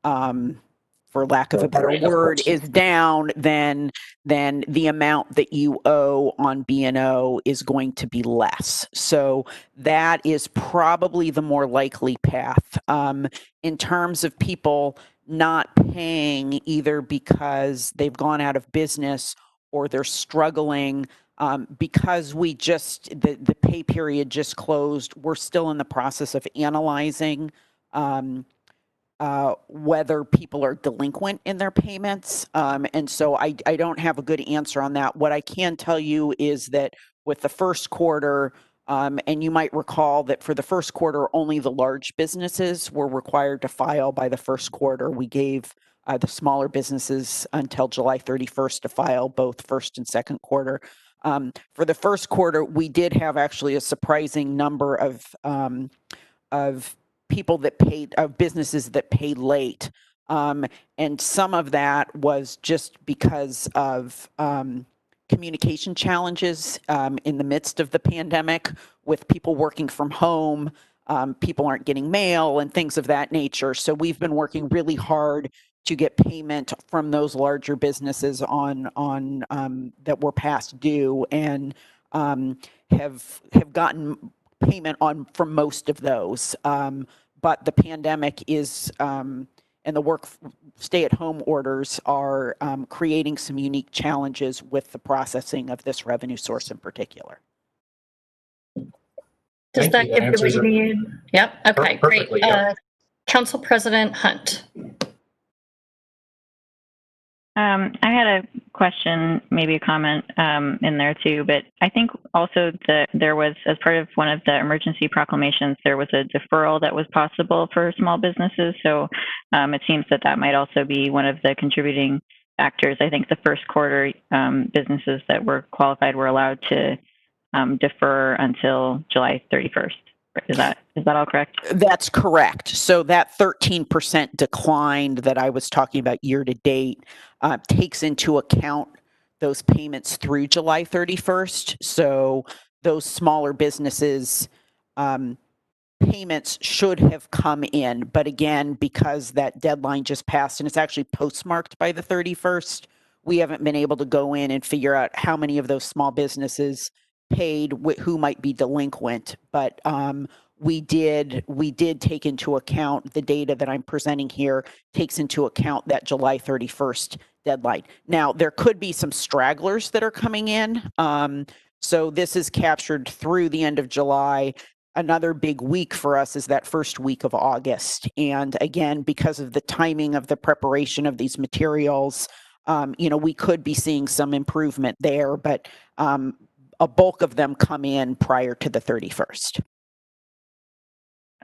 for lack of a better Right, of word, course. is down, then the amount that you owe on B&O is going to be less. So that is probably the more likely path. In terms of people not paying either because they've gone out of business or they're struggling, because the pay period just closed, we're still in the process of analyzing whether people are delinquent in their payments. And so I don't have a good answer on that. What I can tell you is that with the first quarter, and you might recall that for the first quarter, only the large businesses were required to file by the first quarter. We gave the smaller businesses until July 31st to file both first and second quarter. For the first quarter, we did have actually a surprising number of people that paid, of businesses that paid late. And some of that was just because of communication challenges in the midst of the pandemic with people working from home. People aren't getting mail and things of that nature. So we've been working really hard to get payment from those larger businesses on that were past due, and have gotten payment on from most of those. But the pandemic is, and the stay-at-home orders are creating some unique challenges with the processing of this revenue source in particular. Does that give you what you need? Yep. Okay, great. Yep. Council President Hunt. I had a question, maybe a comment in there too, but I think also that there was, as part of one of the emergency proclamations, there was a deferral that was possible for small businesses. So it seems that that might also be one of the contributing factors. I think the first quarter businesses that were qualified were allowed to defer until July 31st. Is that all correct? That's correct. So that 13% decline that I was talking about year to date takes into account those payments through July 31st. So those smaller businesses payments should have come in. But again, because that deadline just passed and it's actually postmarked by the 31st, we haven't been able to go in and figure out how many of those small businesses paid, who might be delinquent. But we did take into account the data that I'm presenting here, takes into account that July 31st deadline. Now, there could be some stragglers that are coming in. So this is captured through the end of July. Another big week for us is that first week of August. And again, because of the timing of the preparation of these materials, we could be seeing some improvement there, but a bulk of them come in prior to the 31st.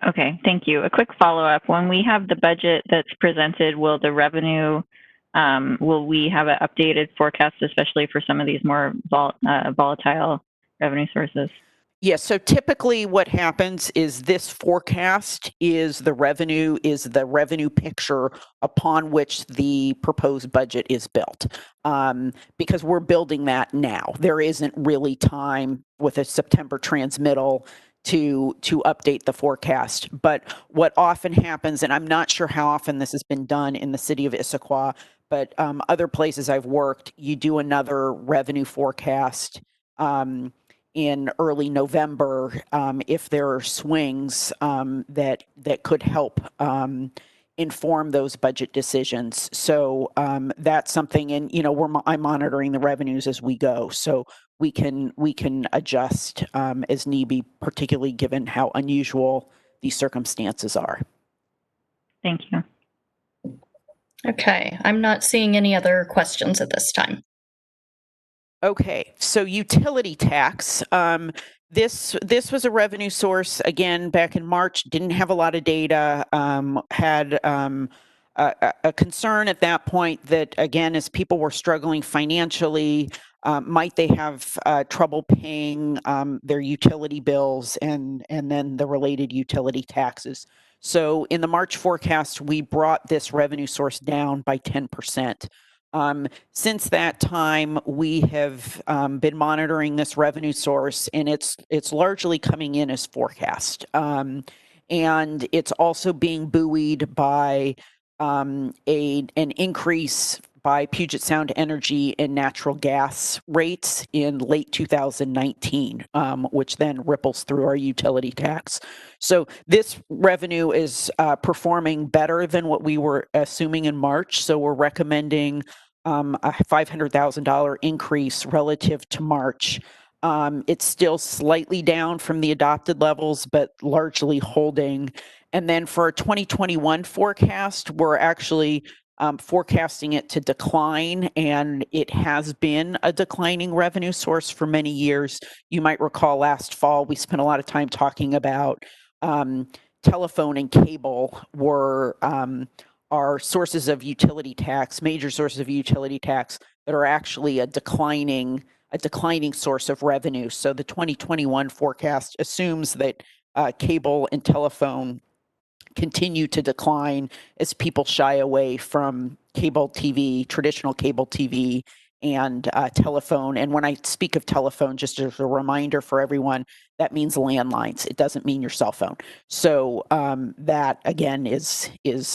Okay, thank you. A quick follow-up. When we have the budget that's presented, will the revenue, will we have an updated forecast, especially for some of these more volatile revenue sources? Yes, so typically what happens is this forecast is the revenue picture upon which the proposed budget is built. Because we're building that now. There isn't really time with a September transmittal to update the forecast. But what often happens, and I'm not sure how often this has been done in the city of Issaquah, but other places I've worked, you do another revenue forecast in early November if there are swings that could help inform those budget decisions. So that's something, and I'm monitoring the revenues as we go, so we can adjust as need be, particularly given how unusual these circumstances are. Thank you. Okay, I'm not seeing any other questions at this time. Okay, so utility tax. This was a revenue source again back in March. Didn't have a lot of data. Had a concern at that point that again, as people were struggling financially, might they have trouble paying their utility bills and then the related utility taxes. So in the March forecast, we brought this revenue source down by 10%. Since that time, we have been monitoring this revenue source, and it's largely coming in as forecast. And it's also being buoyed by an increase by Puget Sound Energy in natural gas rates in late 2019, which then ripples through our utility tax. So this revenue is performing better than what we were assuming in March. So we're recommending a $500,000 increase relative to March. It's still slightly down from the adopted levels, but largely holding. And then for our 2021 forecast, we're actually forecasting it to decline, and it has been a declining revenue source for many years. You might recall last fall, we spent a lot of time talking about telephone and cable were are sources of utility tax, major sources of utility tax that are actually a declining source of revenue. So the 2021 forecast assumes that cable and telephone continue to decline as people shy away from cable TV, traditional cable TV, and telephone. And when I speak of telephone, just as a reminder for everyone, that means landlines. It doesn't mean your cell phone. So that again is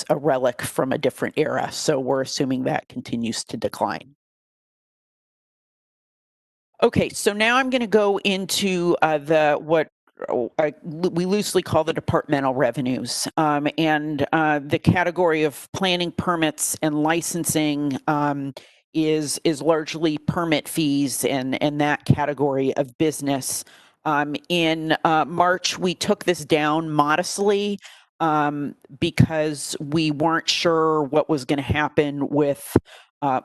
a relic from a different era. So we're assuming that continues to decline. Okay, so now I'm going to go into what we loosely call the departmental revenues, and the category of planning permits and licensing is largely permit fees and that category of business. In March, we took this down modestly because we weren't sure what was going to happen with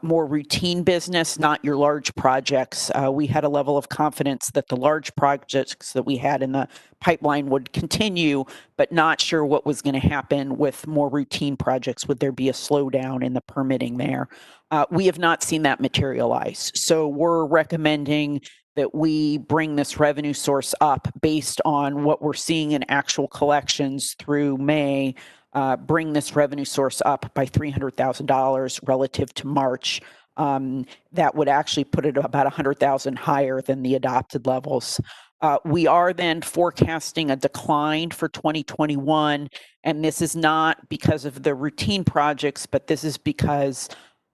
more routine business, not your large projects. We had a level of confidence that the large projects that we had in the pipeline would continue, but not sure what was going to happen with more routine projects. Would there be a slowdown in the permitting there? We have not seen that materialize. So we're recommending that we bring this revenue source up based on what we're seeing in actual collections through May. Bring this revenue source up by $300,000 relative to March. That would actually put it about $100,000 higher than the adopted levels. We are then forecasting a decline for 2021, and this is not because of the routine projects, but this is because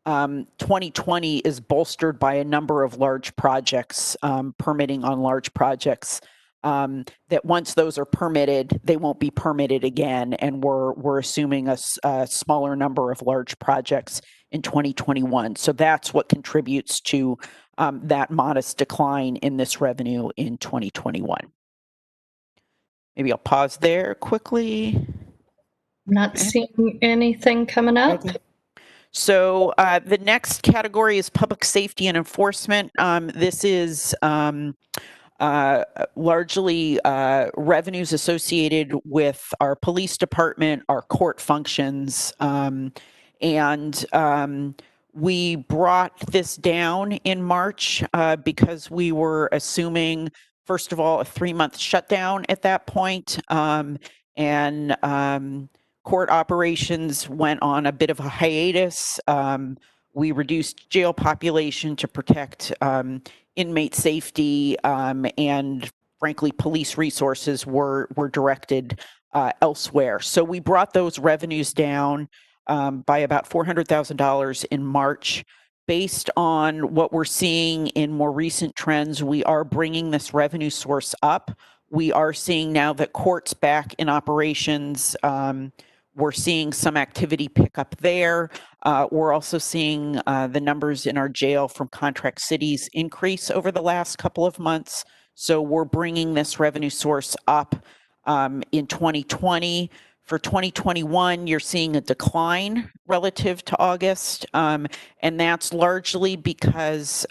2020 is bolstered by a number of large projects, permitting on large projects. That once those are permitted, they won't be permitted again, and we're assuming a smaller number of large projects in 2021. So that's what contributes to that modest decline in this revenue in 2021. Maybe I'll pause there quickly. Not seeing anything coming up. Okay. So the next category is public safety and enforcement. This is largely revenues associated with our police department, our court functions, and we brought this down in March because we were assuming, first of all, a 3-month shutdown at that point, and court operations went on a bit of a hiatus. We reduced jail population to protect inmate safety, and frankly, police resources were directed elsewhere. So we brought those revenues down by about $400,000 in March. Based on what we're seeing in more recent trends, we are bringing this revenue source up. We are seeing now that courts back in operations. We're seeing some activity pick up there. We're also seeing the numbers in our jail from contract cities increase over the last couple of months. So we're bringing this revenue source up in 2020. For 2021, you're seeing a decline relative to August, and that's largely because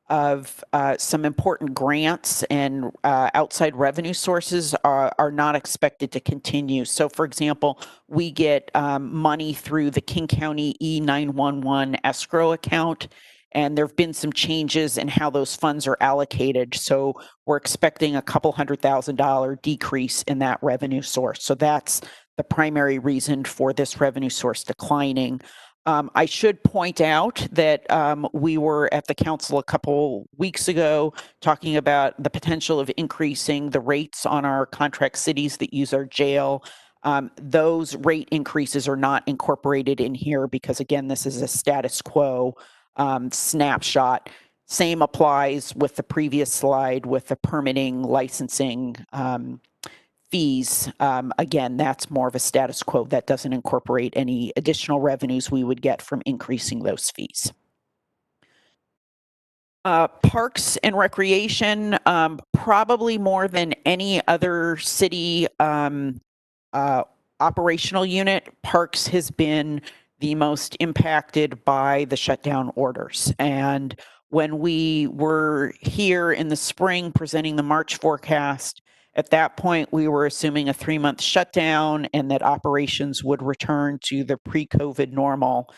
some important grants and outside revenue sources are not expected to continue. So, for example, we get money through the King County E911 escrow account, and there have been some changes in how those funds are allocated. So we're expecting a couple $100,000 decrease in that revenue source. So that's the primary reason for this revenue source declining. I should point out that we were at the council a couple weeks ago talking about the potential of increasing the rates on our contract cities that use our jail. Those rate increases are not incorporated in here because, again, this is a status quo snapshot. Same applies with the previous slide with the permitting, licensing, fees. Again, that's more of a status quo that doesn't incorporate any additional revenues we would get from increasing those fees. Parks and Recreation, probably more than any other city operational unit, Parks has been the most impacted by the shutdown orders. And when we were here in the spring presenting the March forecast, at that point, we were assuming a 3-month shutdown and that operations would return to the pre-COVID normal.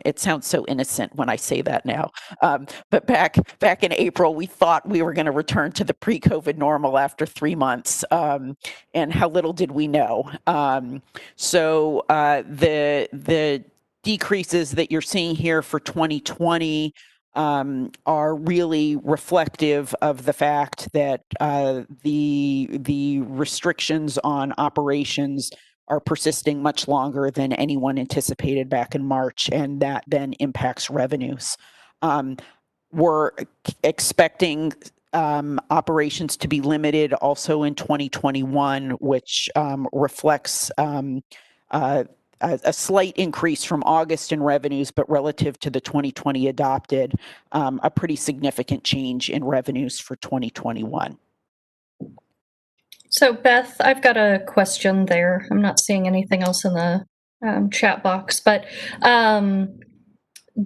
It sounds so innocent when I say that now. But back in April, we thought we were going to return to the pre-COVID normal after 3 months. And how little did we know? So the decreases that you're seeing here for 2020 are really reflective of the fact that the restrictions on operations are persisting much longer than anyone anticipated back in March, and that then impacts revenues. We're expecting operations to be limited also in 2021, which reflects a slight increase from August in revenues, but relative to the 2020 adopted, a pretty significant change in revenues for 2021. So Beth, I've got a question there. I'm not seeing anything else in the chat box, but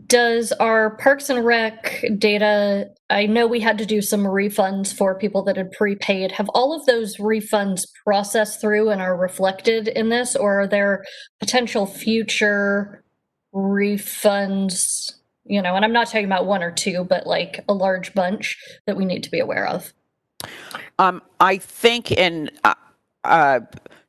does our Parks and Rec data, I know we had to do some refunds for people that had prepaid. Have all of those refunds processed through and are reflected in this, or are there potential future refunds, and I'm not talking about one or two, but like a large bunch that we need to be aware of? I think, and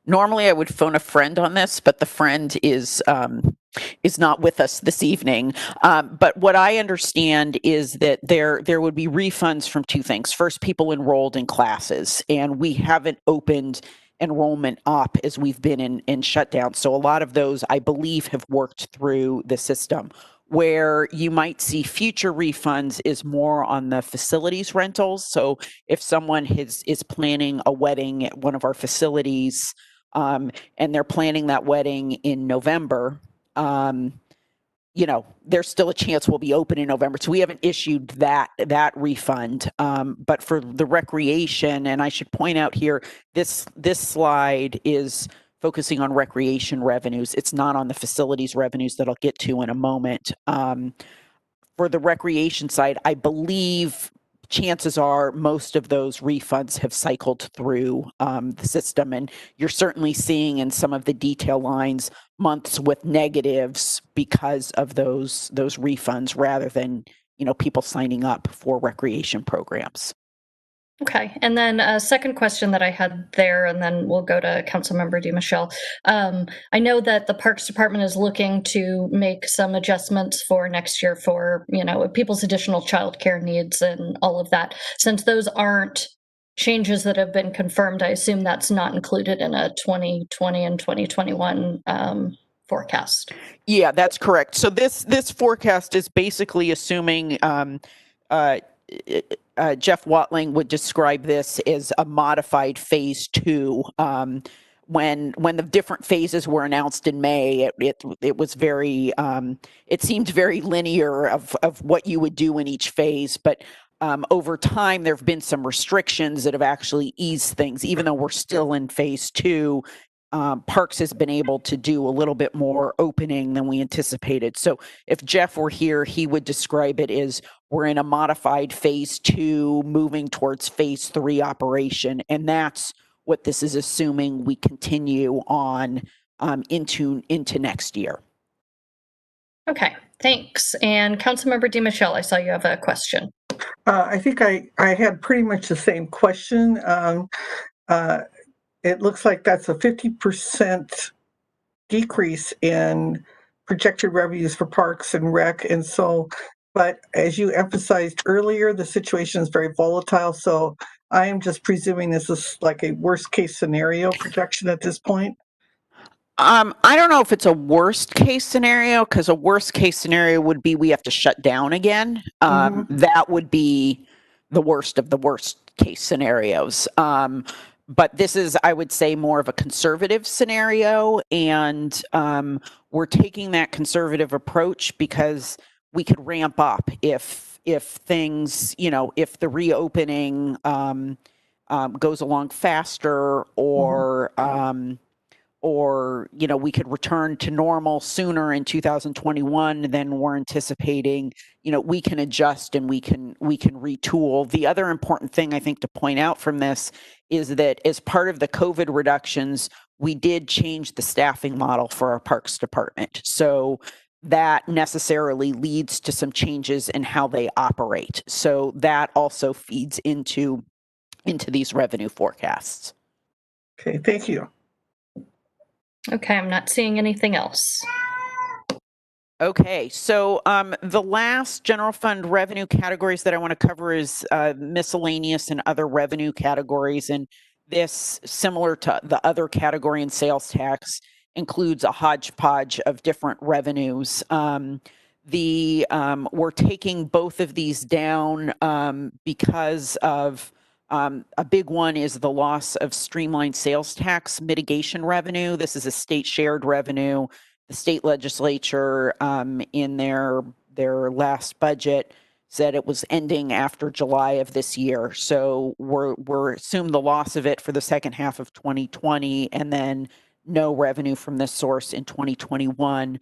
normally I would phone a friend on this, but the friend is not with us this evening. But what I understand is that there would be refunds from two things. First, people enrolled in classes, and we haven't opened enrollment up as we've been in shutdown. So a lot of those, I believe, have worked through the system. Where you might see future refunds is more on the facilities rentals. So if someone is planning a wedding at one of our facilities, and they're planning that wedding in November, there's still a chance we'll be open in November. So we haven't issued that refund. But for the recreation, and I should point out here, this slide is focusing on recreation revenues. It's not on the facilities revenues that I'll get to in a moment. For the recreation side, I believe chances are most of those refunds have cycled through the system, and you're certainly seeing in some of the detail lines months with negatives because of those refunds rather than people signing up for recreation programs. Okay, and then a second question that I had there, and then we'll go to Councilmember DiMichele. I know that the Parks Department is looking to make some adjustments for next year for, people's additional childcare needs and all of that. Since those aren't changes that have been confirmed, I assume that's not included in a 2020 and 2021 forecast. Yeah, that's correct. So this forecast is basically assuming Jeff Watling would describe this as a modified phase 2. When the different phases were announced in May, it was very it seemed very linear of what you would do in each phase, but over time there have been some restrictions that have actually eased things, even though we're still in phase 2. Parks has been able to do a little bit more opening than we anticipated. So if Jeff were here, he would describe it as we're in a modified phase 2, moving towards phase 3 operation. And that's what this is assuming we continue on into next year. Okay, thanks. And Councilmember DiMichele, I saw you have a question. I think I had pretty much the same question. It looks like that's a 50% decrease in projected revenues for Parks and Rec. And so, but as you emphasized earlier, the situation is very volatile. So I am just presuming this is like a worst case scenario projection at this point. I don't know if it's a worst case scenario, because a worst case scenario would be we have to shut down again. That would be the worst of the worst case scenarios. But this is, I would say, more of a conservative scenario. And we're taking that conservative approach because we could ramp up if things, if the reopening goes along faster, or we could return to normal sooner in 2021 than we're anticipating. We can adjust and we can retool. The other important thing I think to point out from this is that as part of the COVID reductions, we did change the staffing model for our Parks Department. So that necessarily leads to some changes in how they operate. So that also feeds into these revenue forecasts. Okay, thank you. Okay, I'm not seeing anything else. Okay, so the last general fund revenue categories that I want to cover is miscellaneous and other revenue categories. And this, similar to the other category in sales tax, includes a hodgepodge of different revenues. We're taking both of these down because of a big one is the loss of streamlined sales tax mitigation revenue. This is a state shared revenue. The state legislature in their last budget said it was ending after July of this year. So we're assumed the loss of it for the second half of 2020, and then no revenue from this source in 2021.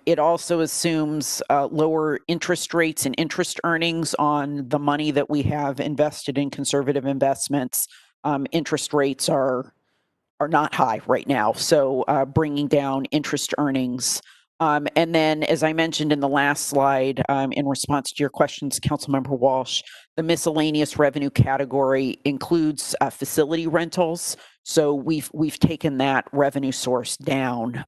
It also assumes lower interest rates and interest earnings on the money that we have invested in conservative investments. Interest rates are not high right now, so bringing down interest earnings. And then, as I mentioned in the last slide, in response to your questions, Councilmember Walsh, the miscellaneous revenue category includes facility rentals. So we've taken that revenue source down.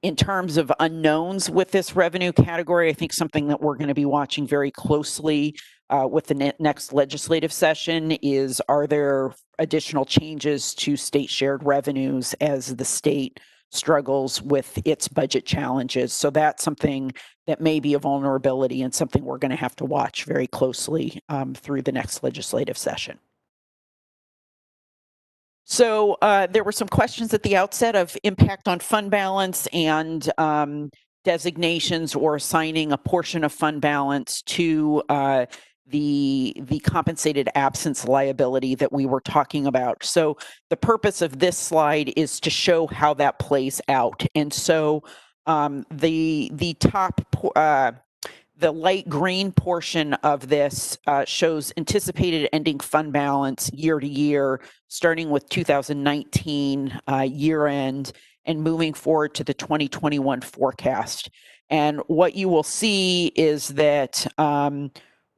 In terms of unknowns with this revenue category, I think something that we're going to be watching very closely with the next legislative session is, are there additional changes to state shared revenues as the state struggles with its budget challenges? So that's something that may be a vulnerability and something we're going to have to watch very closely through the next legislative session. So there were some questions at the outset of impact on fund balance and designations or assigning a portion of fund balance to the compensated absence liability that we were talking about. So the purpose of this slide is to show how that plays out. And so the top the light green portion of this shows anticipated ending fund balance year to year, starting with 2019 year end and moving forward to the 2021 forecast. And what you will see is that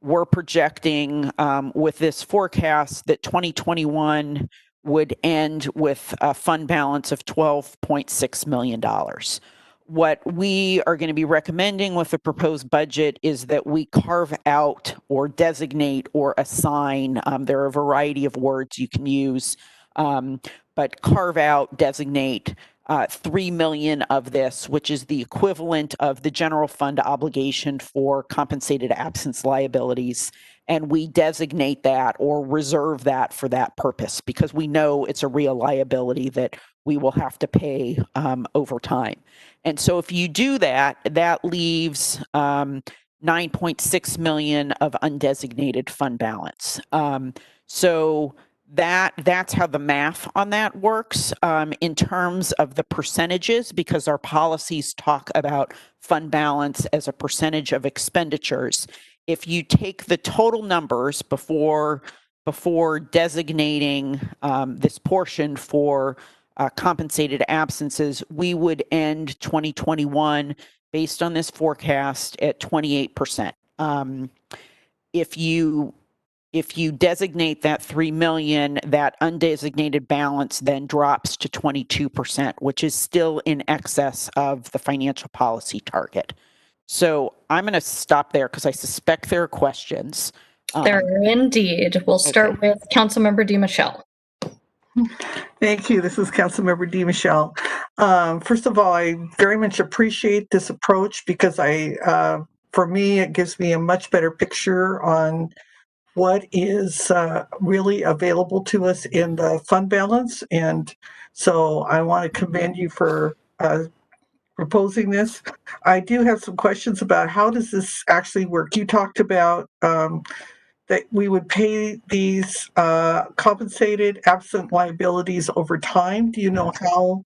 we're projecting with this forecast that 2021 would end with a fund balance of $12.6 million. What we are going to be recommending with the proposed budget is that we carve out or designate or assign, there are a variety of words you can use, but carve out, designate 3 million of this, which is the equivalent of the general fund obligation for compensated absence liabilities. And we designate that or reserve that for that purpose because we know it's a real liability that we will have to pay over time. And so if you do that, that leaves 9.6 million of undesignated fund balance. So that's how the math on that works in terms of the percentages, because our policies talk about fund balance as a percentage of expenditures. If you take the total numbers before designating this portion for compensated absences, we would end 2021 based on this forecast at 28%. If you designate that 3 million, that undesignated balance then drops to 22%, which is still in excess of the financial policy target. So I'm going to stop there because I suspect there are questions. There are indeed. We'll start with Councilmember DiMichele. Thank you. This is Councilmember DiMichele. First of all, I very much appreciate this approach because for me, it gives me a much better picture on what is really available to us in the fund balance. And so I want to commend you for proposing this. I do have some questions about how does this actually work? You talked about that we would pay these compensated absent liabilities over time. Do you know how?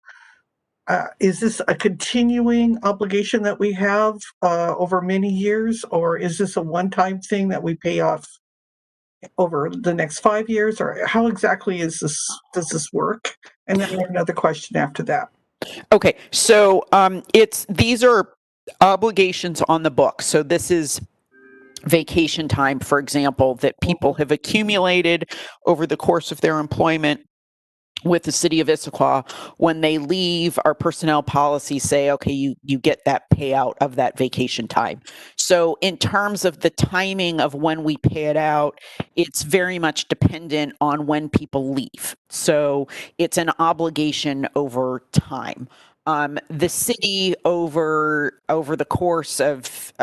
Is this a continuing obligation that we have over many years, or is this a one-time thing that we pay off over the next 5 years, or how exactly does this work? And then I have another question after that. Okay, so these are obligations on the book. So this is vacation time, for example, that people have accumulated over the course of their employment with the city of Issaquah. When they leave, our personnel policies say, okay, you get that payout of that vacation time. So in terms of the timing of when we pay it out, it's very much dependent on when people leave. So it's an obligation over time. The city over the course of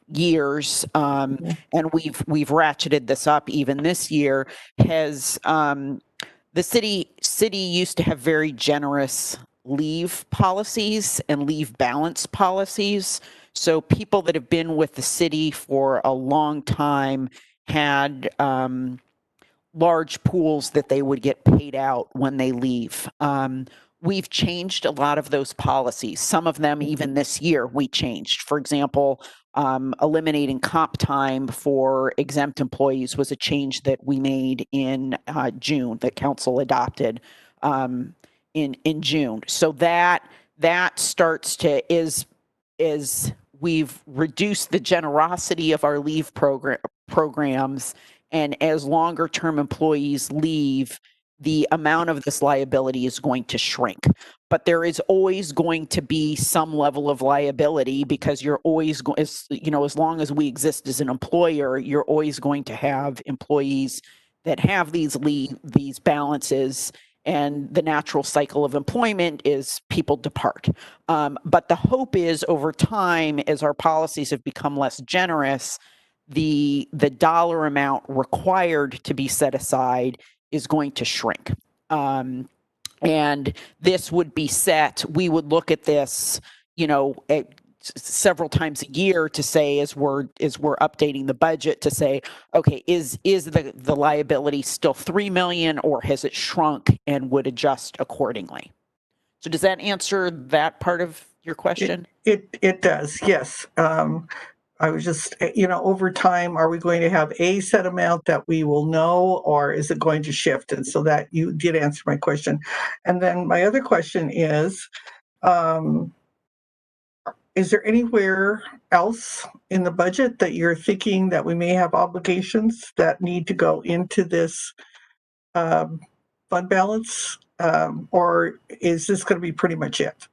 years, and we've ratcheted this up even this year, has the city used to have very generous leave policies and leave balance policies. So people that have been with the city for a long time had large pools that they would get paid out when they leave. We've changed a lot of those policies. Some of them, even this year, we changed. For example, eliminating comp time for exempt employees was a change that we made in June, that council adopted in June. So that starts to is we've reduced the generosity of our leave programs, and as longer term employees leave, the amount of this liability is going to shrink. But there is always going to be some level of liability, because you're always going, as long as we exist as an employer, you're always going to have employees that have these balances, and the natural cycle of employment is people depart. But the hope is, over time, as our policies have become less generous, the dollar amount required to be set aside is going to shrink. And this would be set, we would look at this, several times a year to say, as we're updating the budget, to say, okay, is the liability still 3 million, or has it shrunk, and would adjust accordingly? So does that answer that part of your question? It does, yes. I was just, over time, are we going to have a set amount that we will know, or is it going to shift? And so that you did answer my question. And then my other question is there anywhere else in the budget that you're thinking that we may have obligations that need to go into this fund balance? Or is this going to be pretty much it?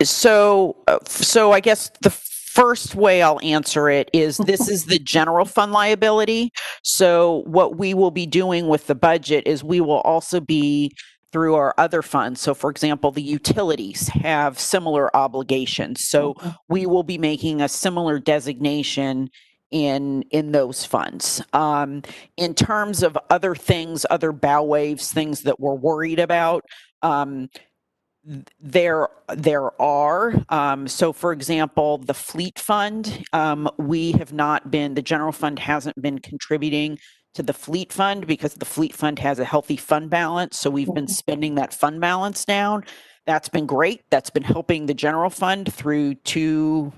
So I guess the first way I'll answer it is, this is the general fund liability. So what we will be doing with the budget is we will also be through our other funds. So for example, the utilities have similar obligations. So we will be making a similar designation in those funds. In terms of other things, other bow waves, things that we're worried about, there are. So for example, the fleet fund, the general fund hasn't been contributing to the fleet fund because the fleet fund has a healthy fund balance. So we've been spending that fund balance down. That's been great. That's been helping the general fund through two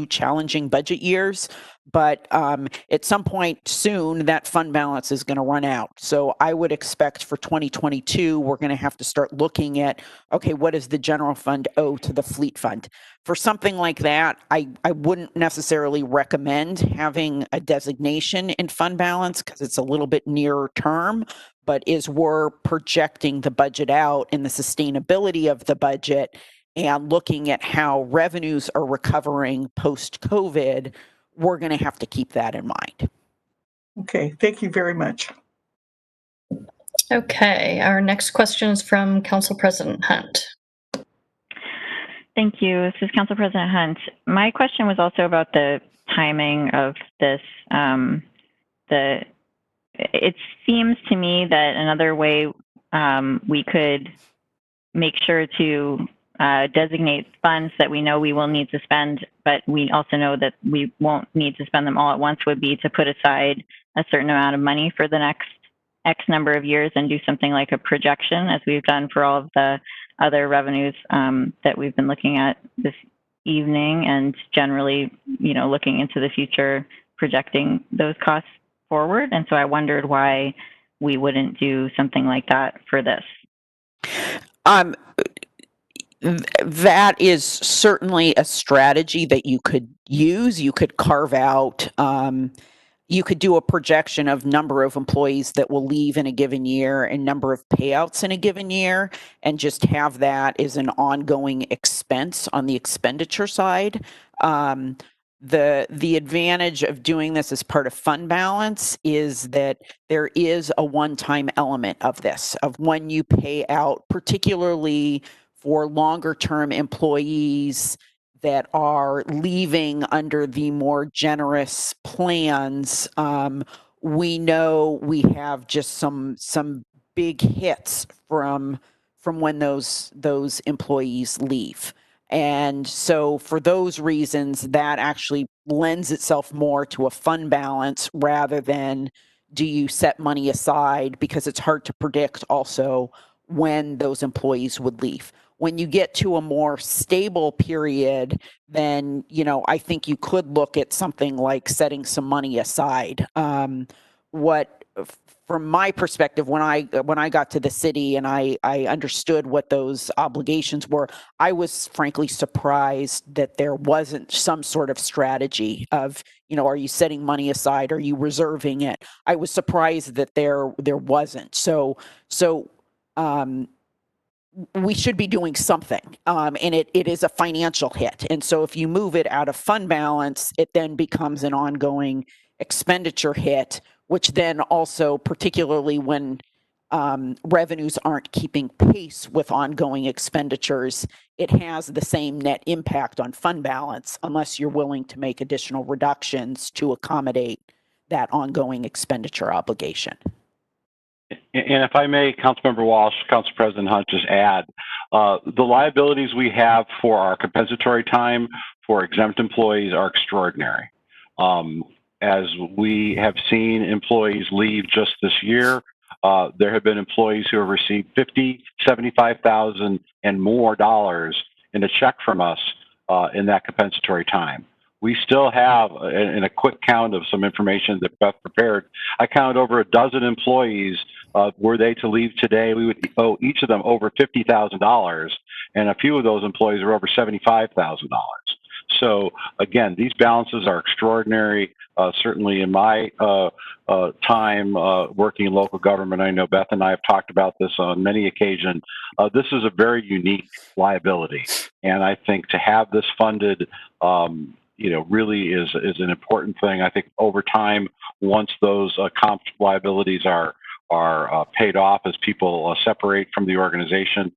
challenging budget years. But at some point soon, that fund balance is going to run out. So I would expect for 2022, we're going to have to start looking at, okay, what does the general fund owe to the fleet fund? For something like that, I wouldn't necessarily recommend having a designation in fund balance because it's a little bit nearer term. But as we're projecting the budget out and the sustainability of the budget and looking at how revenues are recovering post-COVID, we're going to have to keep that in mind. Okay, thank you very much. Okay, our next question is from Council President Hunt. Thank you. This is Council President Hunt. My question was also about the timing of this. It seems to me that another way we could make sure to designate funds that we know we will need to spend, but we also know that we won't need to spend them all at once would be to put aside a certain amount of money for the next X number of years and do something like a projection as we've done for all of the other revenues that we've been looking at this evening, and generally, looking into the future, projecting those costs forward. And so I wondered why we wouldn't do something like that for this. That is certainly a strategy that you could use. You could carve out, you could do a projection of number of employees that will leave in a given year and number of payouts in a given year, and just have that as an ongoing expense on the expenditure side. The advantage of doing this as part of fund balance is that there is a one-time element of this, of when you pay out, particularly for longer term employees that are leaving under the more generous plans. We know we have just some big hits from when those employees leave. And so for those reasons, that actually lends itself more to a fund balance rather than do you set money aside, because it's hard to predict also when those employees would leave. When you get to a more stable period, then, I think you could look at something like setting some money aside. From my perspective, when I got to the city and I understood what those obligations were, I was frankly surprised that there wasn't some sort of strategy of, are you setting money aside? Are you reserving it? I was surprised that there wasn't. So we should be doing something, and it is a financial hit. And so if you move it out of fund balance, it then becomes an ongoing expenditure hit, which then also, particularly when revenues aren't keeping pace with ongoing expenditures, it has the same net impact on fund balance unless you're willing to make additional reductions to accommodate that ongoing expenditure obligation. And if I may, Councilmember Walsh, Council President Hunt, just add, the liabilities we have for our compensatory time for exempt employees are extraordinary. As we have seen employees leave just this year, there have been employees who have received $50,000, $75,000 and more dollars in a check from us in that compensatory time. We still have, in a quick count of some information that Beth prepared, I counted over a dozen employees. Were they to leave today, we would owe each of them over $50,000, and a few of those employees are over $75,000. So again, these balances are extraordinary. Certainly in my time working in local government, I know Beth and I have talked about this on many occasions. This is a very unique liability, and I think to have this funded, really is an important thing. I think over time, once those comp liabilities are paid off as people separate from the organization,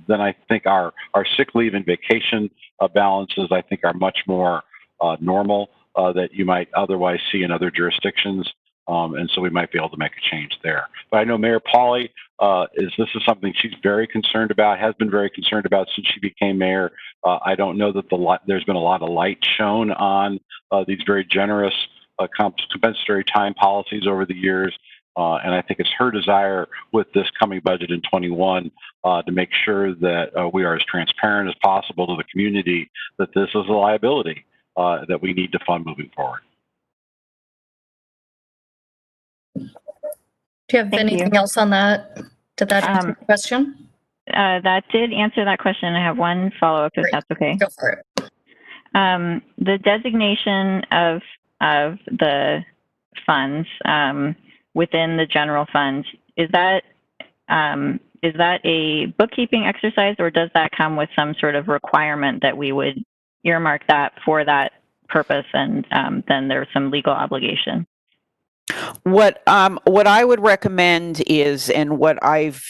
then I think our sick leave and vacation balances, I think, are much more normal that you might otherwise see in other jurisdictions. And so we might be able to make a change there. But I know Mayor Pauley, this is something she's very concerned about, has been very concerned about since she became mayor. I don't know that there's been a lot of light shown on these very generous compensatory time policies over the years. And I think it's her desire with this coming budget in 21 to make sure that we are as transparent as possible to the community that this is a liability that we need to fund moving forward. Do you have Thank anything you. else on that? Did that answer the question? That did answer that question. I have one follow-up, if Great. that's okay. Go for it. The designation of the funds within the general fund, is that a bookkeeping exercise, or does that come with some sort of requirement that we would earmark that for that purpose, and then there's some legal obligation? What I would recommend is, and what I've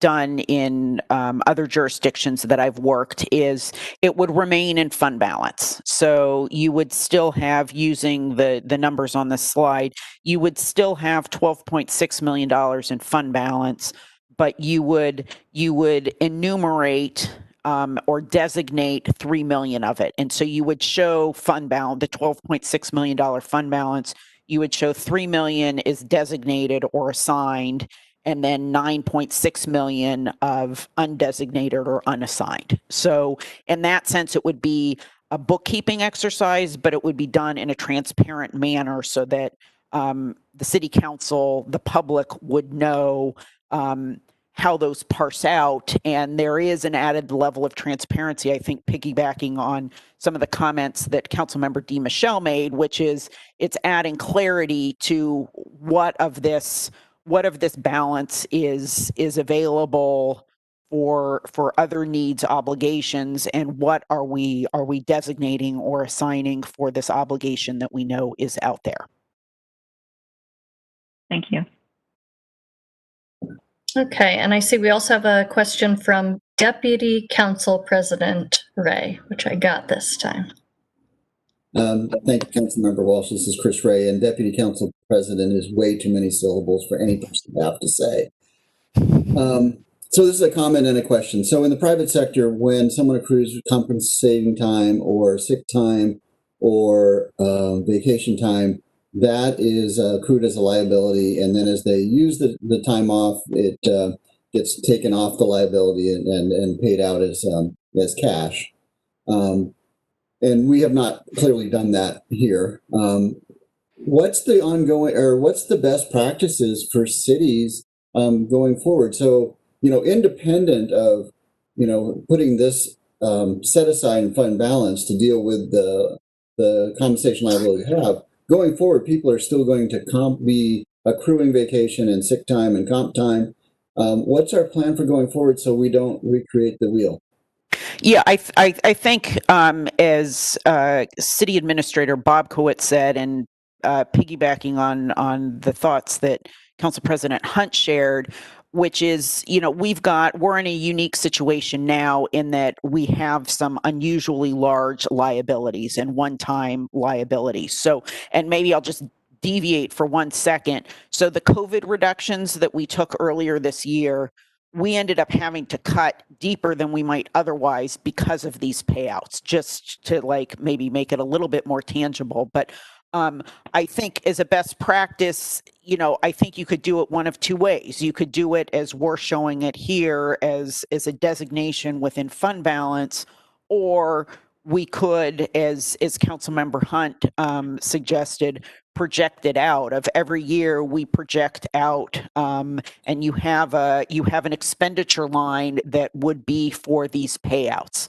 done in other jurisdictions that I've worked, is it would remain in fund balance. So you would still have, using the numbers on the slide, you would still have $12.6 million in fund balance, but you would enumerate or designate $3 million of it. And so you would show fund balance, the $12.6 million fund balance. You would show $3 million is designated or assigned, and then $9.6 million of undesignated or unassigned. So in that sense, it would be a bookkeeping exercise, but it would be done in a transparent manner so that the city council, the public, would know how those parse out. And there is an added level of transparency, I think, piggybacking on some of the comments that Councilmember DiMichele made, which is it's adding clarity to what of this balance is available for other needs, obligations, and what are we designating or assigning for this obligation that we know is out there. Thank you. Okay, and I see we also have a question from Deputy Council President Ray, which I got this time. Thank you, Councilmember Walsh. This is Chris Ray, and Deputy Council President is way too many syllables for any person to have to say. So this is a comment and a question. So in the private sector, when someone accrues compensating time or sick time or vacation time, that is accrued as a liability, and then as they use the time off, it gets taken off the liability and paid out as cash. And we have not clearly done that here. What's the ongoing, or what's the best practices for cities going forward? So, independent of, putting this set aside in fund balance to deal with the compensation liability we have, going forward, people are still going to be accruing vacation and sick time and comp time. What's our plan for going forward so we don't recreate the wheel? Yeah, I think as City Administrator Bob Kowitz said, and piggybacking on the thoughts that Council President Hunt shared, which is, we're in a unique situation now in that we have some unusually large liabilities and one-time liabilities. So, and maybe I'll just deviate for 1 second. So the COVID reductions that we took earlier this year, we ended up having to cut deeper than we might otherwise because of these payouts, just to maybe make it a little bit more tangible. But I think as a best practice, I think you could do it one of two ways. You could do it as we're showing it here as a designation within fund balance, or we could, as Councilmember Hunt suggested, project it out. Of every year we project out, and you have an expenditure line that would be for these payouts.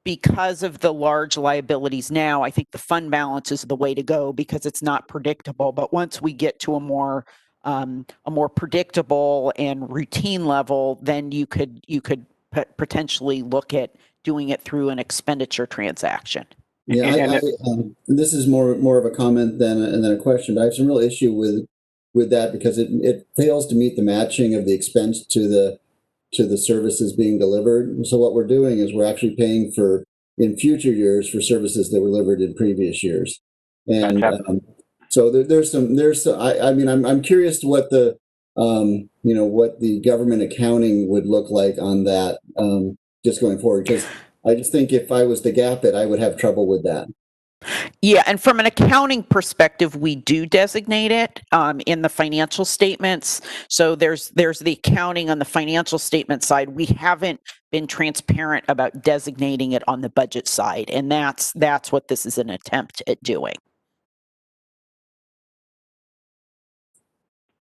Because of the large liabilities now, I think the fund balance is the way to go because it's not predictable. But once we get to a more predictable and routine level, then you could potentially look at doing it through an expenditure transaction. Yeah, this is more of a comment than a question, but I have some real issue with that because it fails to meet the matching of the expense to the services being delivered. And so what we're doing is we're actually paying in future years for services that were delivered in previous years. And so there's some, I'm curious to what what the government accounting would look like on that just going forward, because I just think if I was to gap it, I would have trouble with that. Yeah, and from an accounting perspective, we do designate it in the financial statements. So there's the accounting on the financial statement side. We haven't been transparent about designating it on the budget side, and that's what this is an attempt at doing.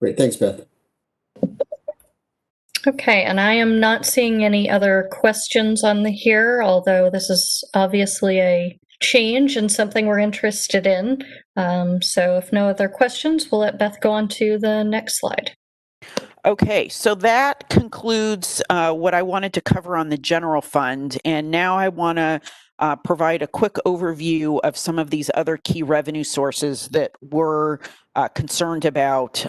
Great, thanks, Beth. Okay, and I am not seeing any other questions on the here, although this is obviously a change and something we're interested in. So if no other questions, we'll let Beth go on to the next slide. Okay, so that concludes what I wanted to cover on the general fund. And now I want to provide a quick overview of some of these other key revenue sources that we're concerned about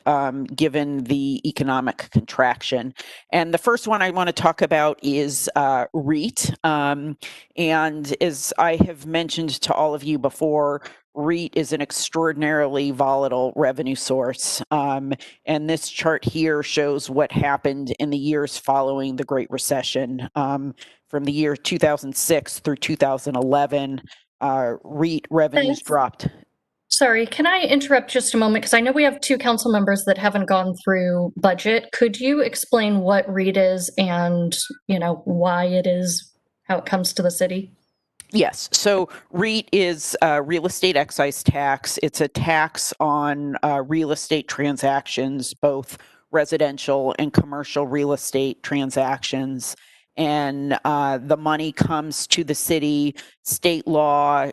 given the economic contraction. And the first one I want to talk about is REIT. And as I have mentioned to all of you before, REIT is an extraordinarily volatile revenue source. And this chart here shows what happened in the years following the Great Recession. From the year 2006 through 2011, REIT revenues dropped. Sorry, can I interrupt just a moment? Because I know we have two council members that haven't gone through budget. Could you explain what REIT is and, why it is, how it comes to the city? Yes. So REIT is real estate excise tax. It's a tax on real estate transactions, both residential and commercial real estate transactions. And the money comes to the city. State law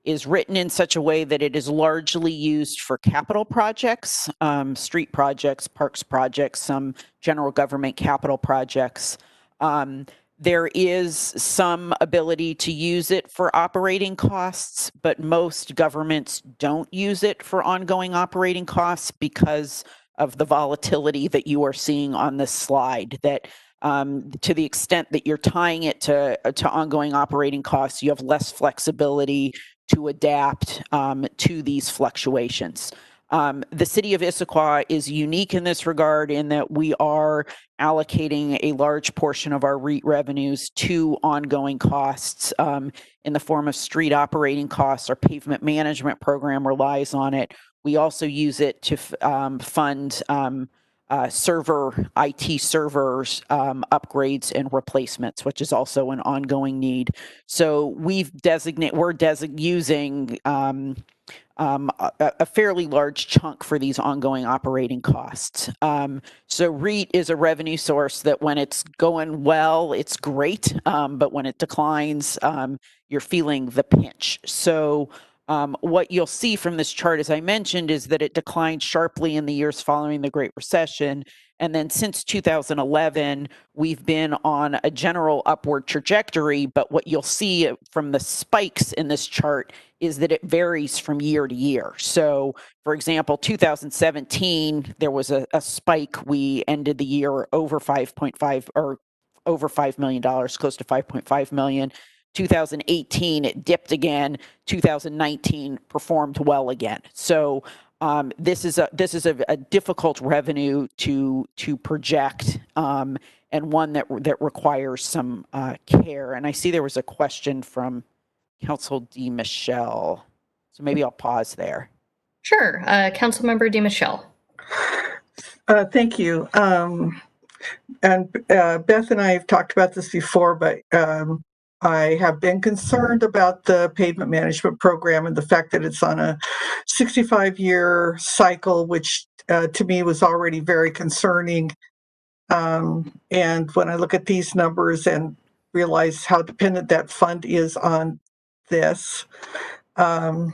is written in such a way that it is largely used for capital projects, street projects, parks projects, some general government capital projects. There is some ability to use it for operating costs, but most governments don't use it for ongoing operating costs because of the volatility that you are seeing on this slide. That to the extent that you're tying it to ongoing operating costs, you have less flexibility to adapt to these fluctuations. The city of Issaquah is unique in this regard in that we are allocating a large portion of our REIT revenues to ongoing costs in the form of street operating costs. Our pavement management program relies on it. We also use it to fund IT servers upgrades and replacements, which is also an ongoing need. So we're using a fairly large chunk for these ongoing operating costs. So REIT is a revenue source that when it's going well, it's great, but when it declines, you're feeling the pinch. So what you'll see from this chart, as I mentioned, is that it declined sharply in the years following the Great Recession. And then since 2011, we've been on a general upward trajectory. But what you'll see from the spikes in this chart is that it varies from year to year. So, for example, 2017, there was a spike. We ended the year over 5.5 or over $5 million, close to 5.5 million. 2018, it dipped again. 2019 performed well again. So this is a difficult revenue to project, and one that requires some care. And I see there was a question from Council DeMichelle, so maybe I'll pause there. Sure, Councilmember DeMichelle. Thank you. And Beth and I have talked about this before, but I have been concerned about the pavement management program and the fact that it's on a 65-year cycle, which to me was already very concerning. And when I look at these numbers and realize how dependent that fund is on this, I'm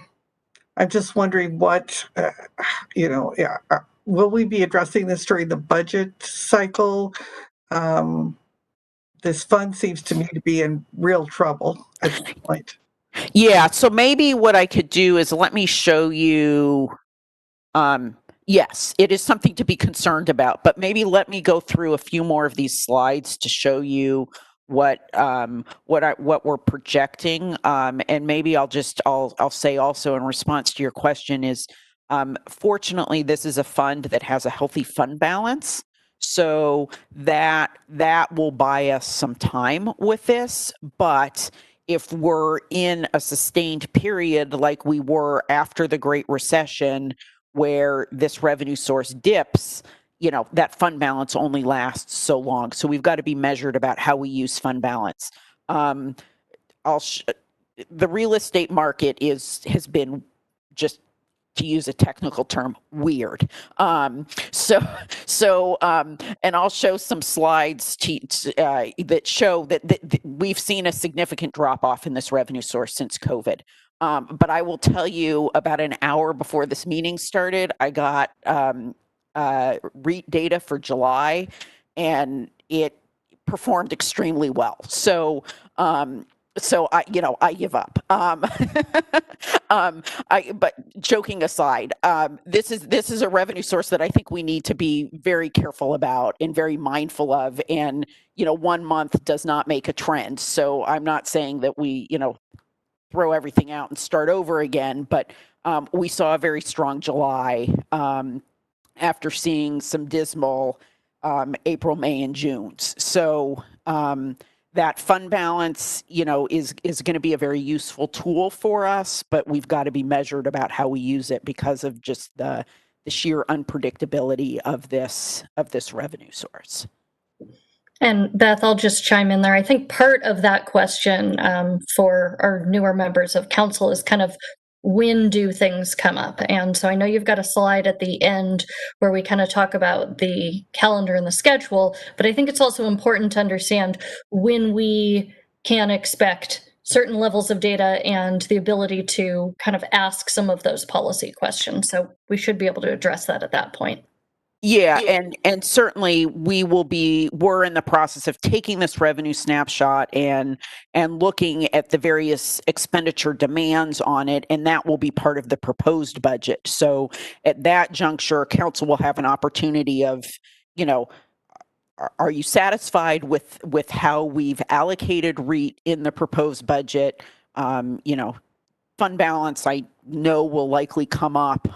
just wondering what, will we be addressing this during the budget cycle? This fund seems to me to be in real trouble at this point. Yeah, so maybe what I could do is let me show you. Yes, it is something to be concerned about, but maybe let me go through a few more of these slides to show you what we're projecting, and maybe I'll say also in response to your question is, fortunately, this is a fund that has a healthy fund balance. So that will buy us some time with this, but if we're in a sustained period like we were after the Great Recession, where this revenue source dips, that fund balance only lasts so long. So we've got to be measured about how we use fund balance. The real estate market has been, just to use a technical term, weird. And I'll show some slides that show that we've seen a significant drop off in this revenue source since COVID. But I will tell you, about an hour before this meeting started, I got REIT data for July, and it performed extremely well. So I give up. But joking aside, this is a revenue source that I think we need to be very careful about and very mindful of. And 1 month does not make a trend. So I'm not saying that we throw everything out and start over again. But we saw a very strong July after seeing some dismal April, May, and June. So that fund balance, is going to be a very useful tool for us, but we've got to be measured about how we use it because of just the sheer unpredictability of this revenue source. And Beth, I'll just chime in there. I think part of that question for our newer members of council is kind of, when do things come up? And so I know you've got a slide at the end where we kind of talk about the calendar and the schedule, but I think it's also important to understand when we can expect certain levels of data and the ability to kind of ask some of those policy questions. So we should be able to address that at that point. Yeah, and certainly we're in the process of taking this revenue snapshot and looking at the various expenditure demands on it, and that will be part of the proposed budget. So at that juncture, council will have an opportunity of, are you satisfied with how we've allocated REIT in the proposed budget? Fund balance, I know, will likely come up.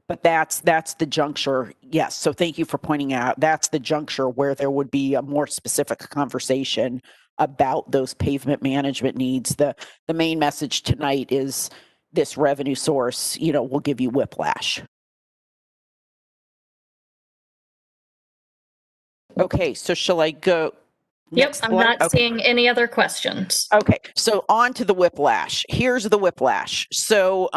But that's the juncture. Yes. So thank you for pointing out. That's the juncture where there would be a more specific conversation about those pavement management needs. The main message tonight is this revenue source, will give you whiplash. Okay. So shall I go? Yep. I'm not seeing any other questions. Okay. So on to the whiplash. Here's the whiplash. So,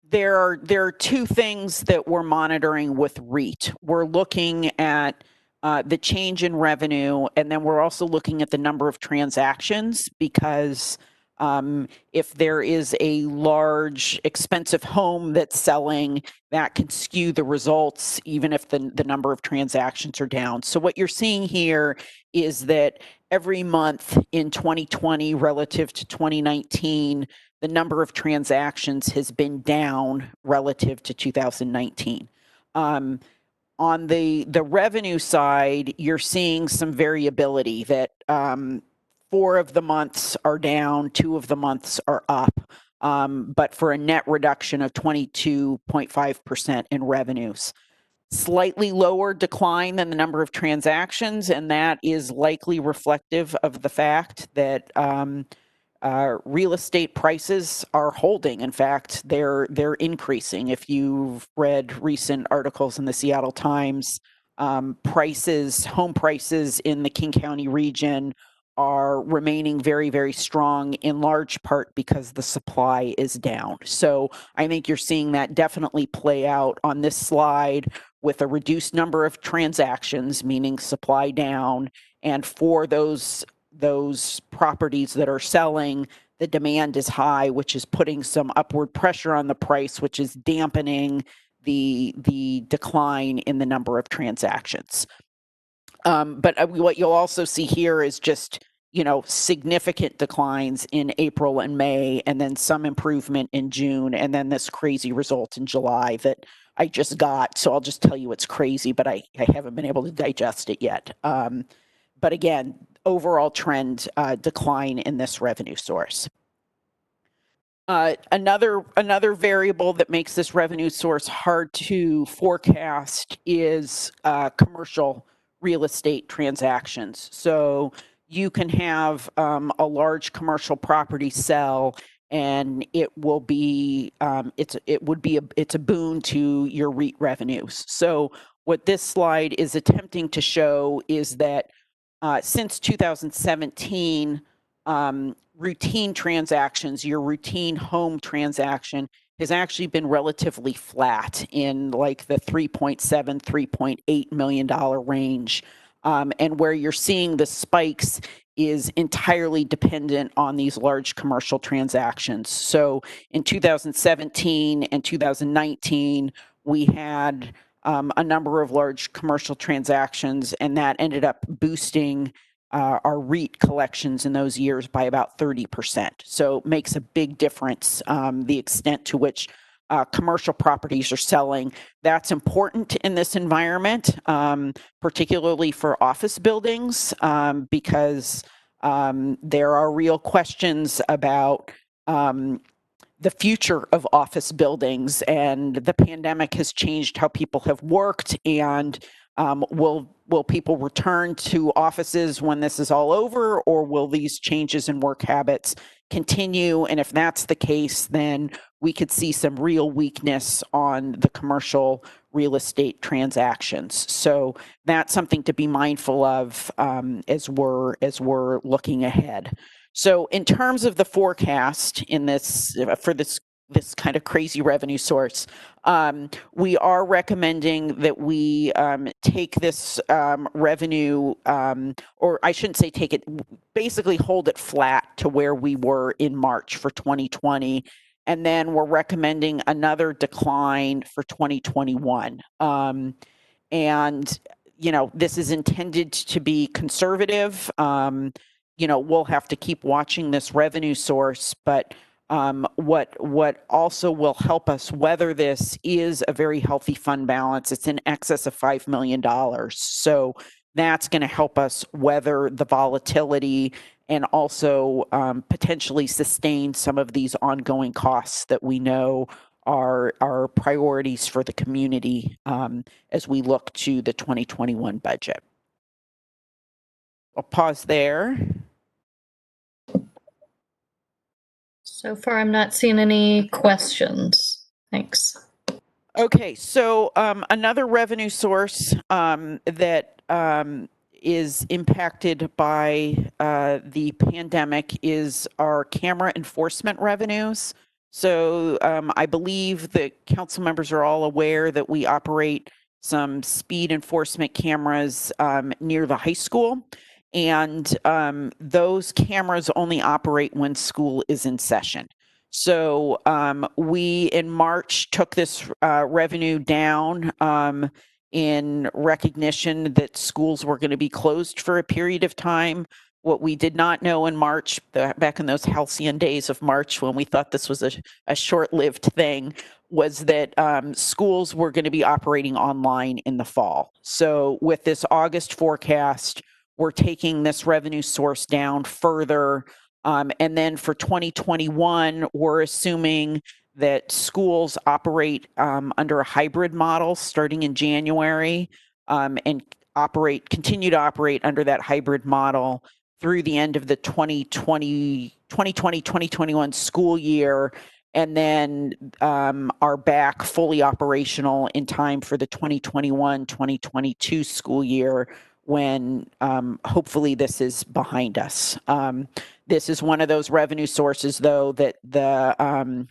there are two things that we're monitoring with REIT. We're looking at the change in revenue, and then we're also looking at the number of transactions, because if there is a large, expensive home that's selling, that can skew the results, even if the number of transactions are down. So what you're seeing here is that every month in 2020 relative to 2019, the number of transactions has been down relative to 2019. On the revenue side, you're seeing some variability that 4 of the months are down, 2 of the months are up, but for a net reduction of 22.5% in revenues. Slightly lower decline than the number of transactions, and that is likely reflective of the fact that real estate prices are holding. In fact, they're increasing. If you've read recent articles in the Seattle Times, home prices in the King County region are remaining very, very strong, in large part because the supply is down. So I think you're seeing that definitely play out on this slide, with a reduced number of transactions, meaning supply down, and for those properties that are selling, the demand is high, which is putting some upward pressure on the price, which is dampening the decline in the number of transactions. But what you'll also see here is just, significant declines in April and May, and then some improvement in June, and then this crazy result in July that I just got. So I'll just tell you it's crazy, but I haven't been able to digest it yet. But again, overall trend decline in this revenue source. Another variable that makes this revenue source hard to forecast is commercial real estate transactions. So you can have a large commercial property sell, and it will be it's a boon to your REIT revenues. So what this slide is attempting to show is that since 2017, routine transactions, your routine home transaction, has actually been relatively flat in like the $3.7, $3.8 million range. And where you're seeing the spikes is entirely dependent on these large commercial transactions. So in 2017 and 2019, we had a number of large commercial transactions, and that ended up boosting our REIT collections in those years by about 30%. So it makes a big difference, the extent to which commercial properties are selling. That's important in this environment, particularly for office buildings, because there are real questions about the future of office buildings, and the pandemic has changed how people have worked. And will people return to offices when this is all over, or will these changes in work habits continue? And if that's the case, then we could see some real weakness on the commercial real estate transactions. So that's something to be mindful of as we're looking ahead. So in terms of the forecast in this for this kind of crazy revenue source, we are recommending that we take this revenue, or I shouldn't say take it, basically hold it flat to where we were in March for 2020. And then we're recommending another decline for 2021. And, you know, this is intended to be conservative. You know, we'll have to keep watching this revenue source, but what also will help us weather this is a very healthy fund balance. It's in excess of $5 million. So that's going to help us weather the volatility and also potentially sustain some of these ongoing costs that we know are priorities for the community as we look to the 2021 budget. I'll pause there. So far, I'm not seeing any questions. Thanks. Okay, so another revenue source that is impacted by the pandemic is our camera enforcement revenues. So I believe that council members are all aware that we operate some speed enforcement cameras near the high school. And those cameras only operate when school is in session. So we in March took this revenue down in recognition that schools were going to be closed for a period of time. What we did not know in March, back in those halcyon days of March when we thought this was a short-lived thing, was that schools were going to be operating online in the fall. So with this August forecast, we're taking this revenue source down further. And then for 2021, we're assuming that schools operate under a hybrid model starting in January and continue to operate under that hybrid model through the end of the 2020-2021 school year, and then are back fully operational in time for the 2021-2022 school year when hopefully this is behind us. This is one of those revenue sources, though, that the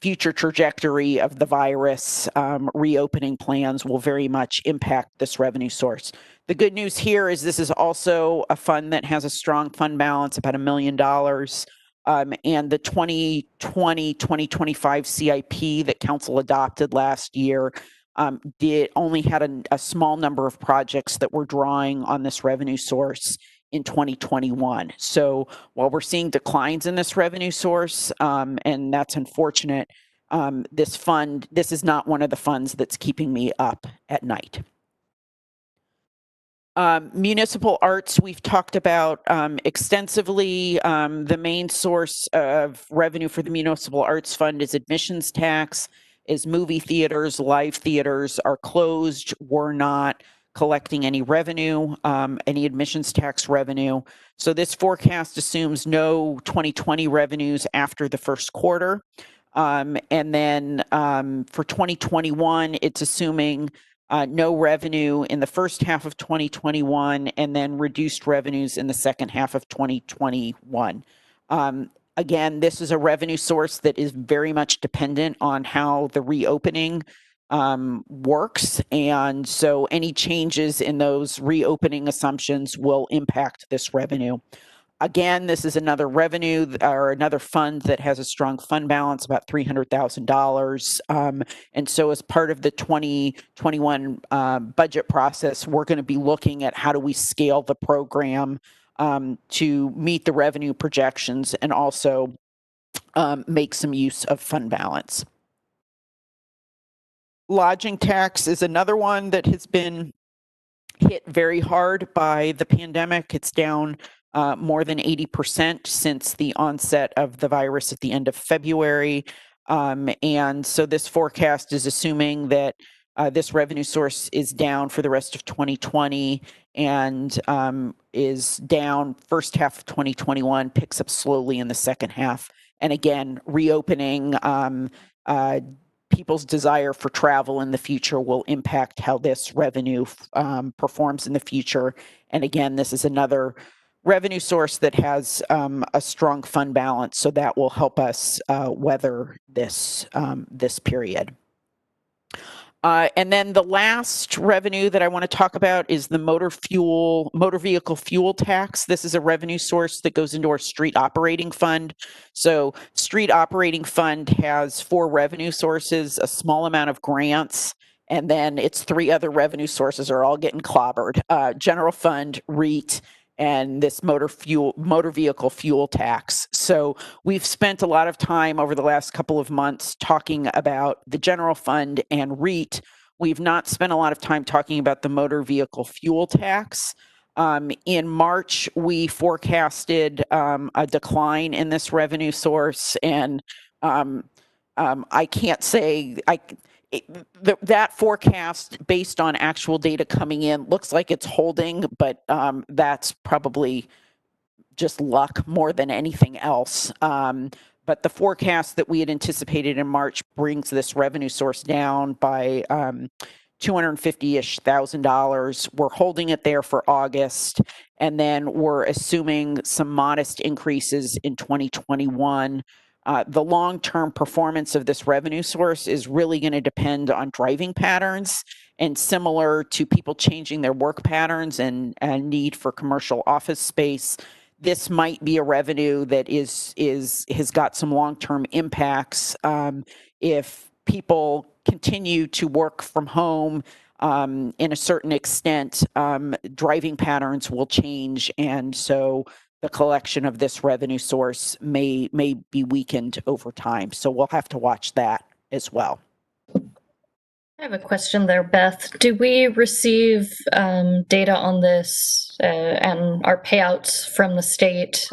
future trajectory of the virus reopening plans will very much impact this revenue source. The good news here is this is also a fund that has a strong fund balance, about $1 million. And the 2020-2025 CIP that council adopted last year only had a small number of projects that were drawing on this revenue source in 2021. So while we're seeing declines in this revenue source, and that's unfortunate, this is not one of the funds that's keeping me up at night. Municipal arts, we've talked about extensively. The main source of revenue for the Municipal Arts Fund is admissions tax, as movie theaters, live theaters are closed, were not. collecting any revenue, any admissions tax revenue. So this forecast assumes no 2020 revenues after the first quarter. And then for 2021, it's assuming no revenue in the first half of 2021 and then reduced revenues in the second half of 2021. Again, this is a revenue source that is very much dependent on how the reopening works. And so any changes in those reopening assumptions will impact this revenue. Again, this is another revenue or another fund that has a strong fund balance, about $300,000. And so as part of the 2021 budget process, we're going to be looking at how do we scale the program to meet the revenue projections and also make some use of fund balance. Lodging tax is another one that has been hit very hard by the pandemic. It's down more than 80% since the onset of the virus at the end of February. And so this forecast is assuming that this revenue source is down for the rest of 2020 and is down first half of 2021, picks up slowly in the second half. And again, reopening, people's desire for travel in the future will impact how this revenue performs in the future. And again, this is another revenue source that has a strong fund balance, so that will help us weather this period. And then the last revenue that I want to talk about is the motor vehicle fuel tax. This is a revenue source that goes into our street operating fund. So street operating fund has 4 revenue sources, a small amount of grants, and then its 3 other revenue sources are all getting clobbered. General fund, REIT, and this motor vehicle fuel tax. So we've spent a lot of time over the last couple of months talking about the general fund and REIT. We've not spent a lot of time talking about the motor vehicle fuel tax. In March, we forecasted a decline in this revenue source, and I can't say that forecast based on actual data coming in looks like it's holding, but that's probably just luck more than anything else. But the forecast that we had anticipated in March brings this revenue source down by $250-ish thousand. We're holding it there for August, and then we're assuming some modest increases in 2021. The long-term performance of this revenue source is really going to depend on driving patterns, and similar to people changing their work patterns and need for commercial office space, this might be a revenue that has got some long-term impacts. If people continue to work from home in a certain extent, driving patterns will change, and so the collection of this revenue source may be weakened over time. So we'll have to watch that as well. I have a question there, Beth. Do we receive data on this and our payouts from the state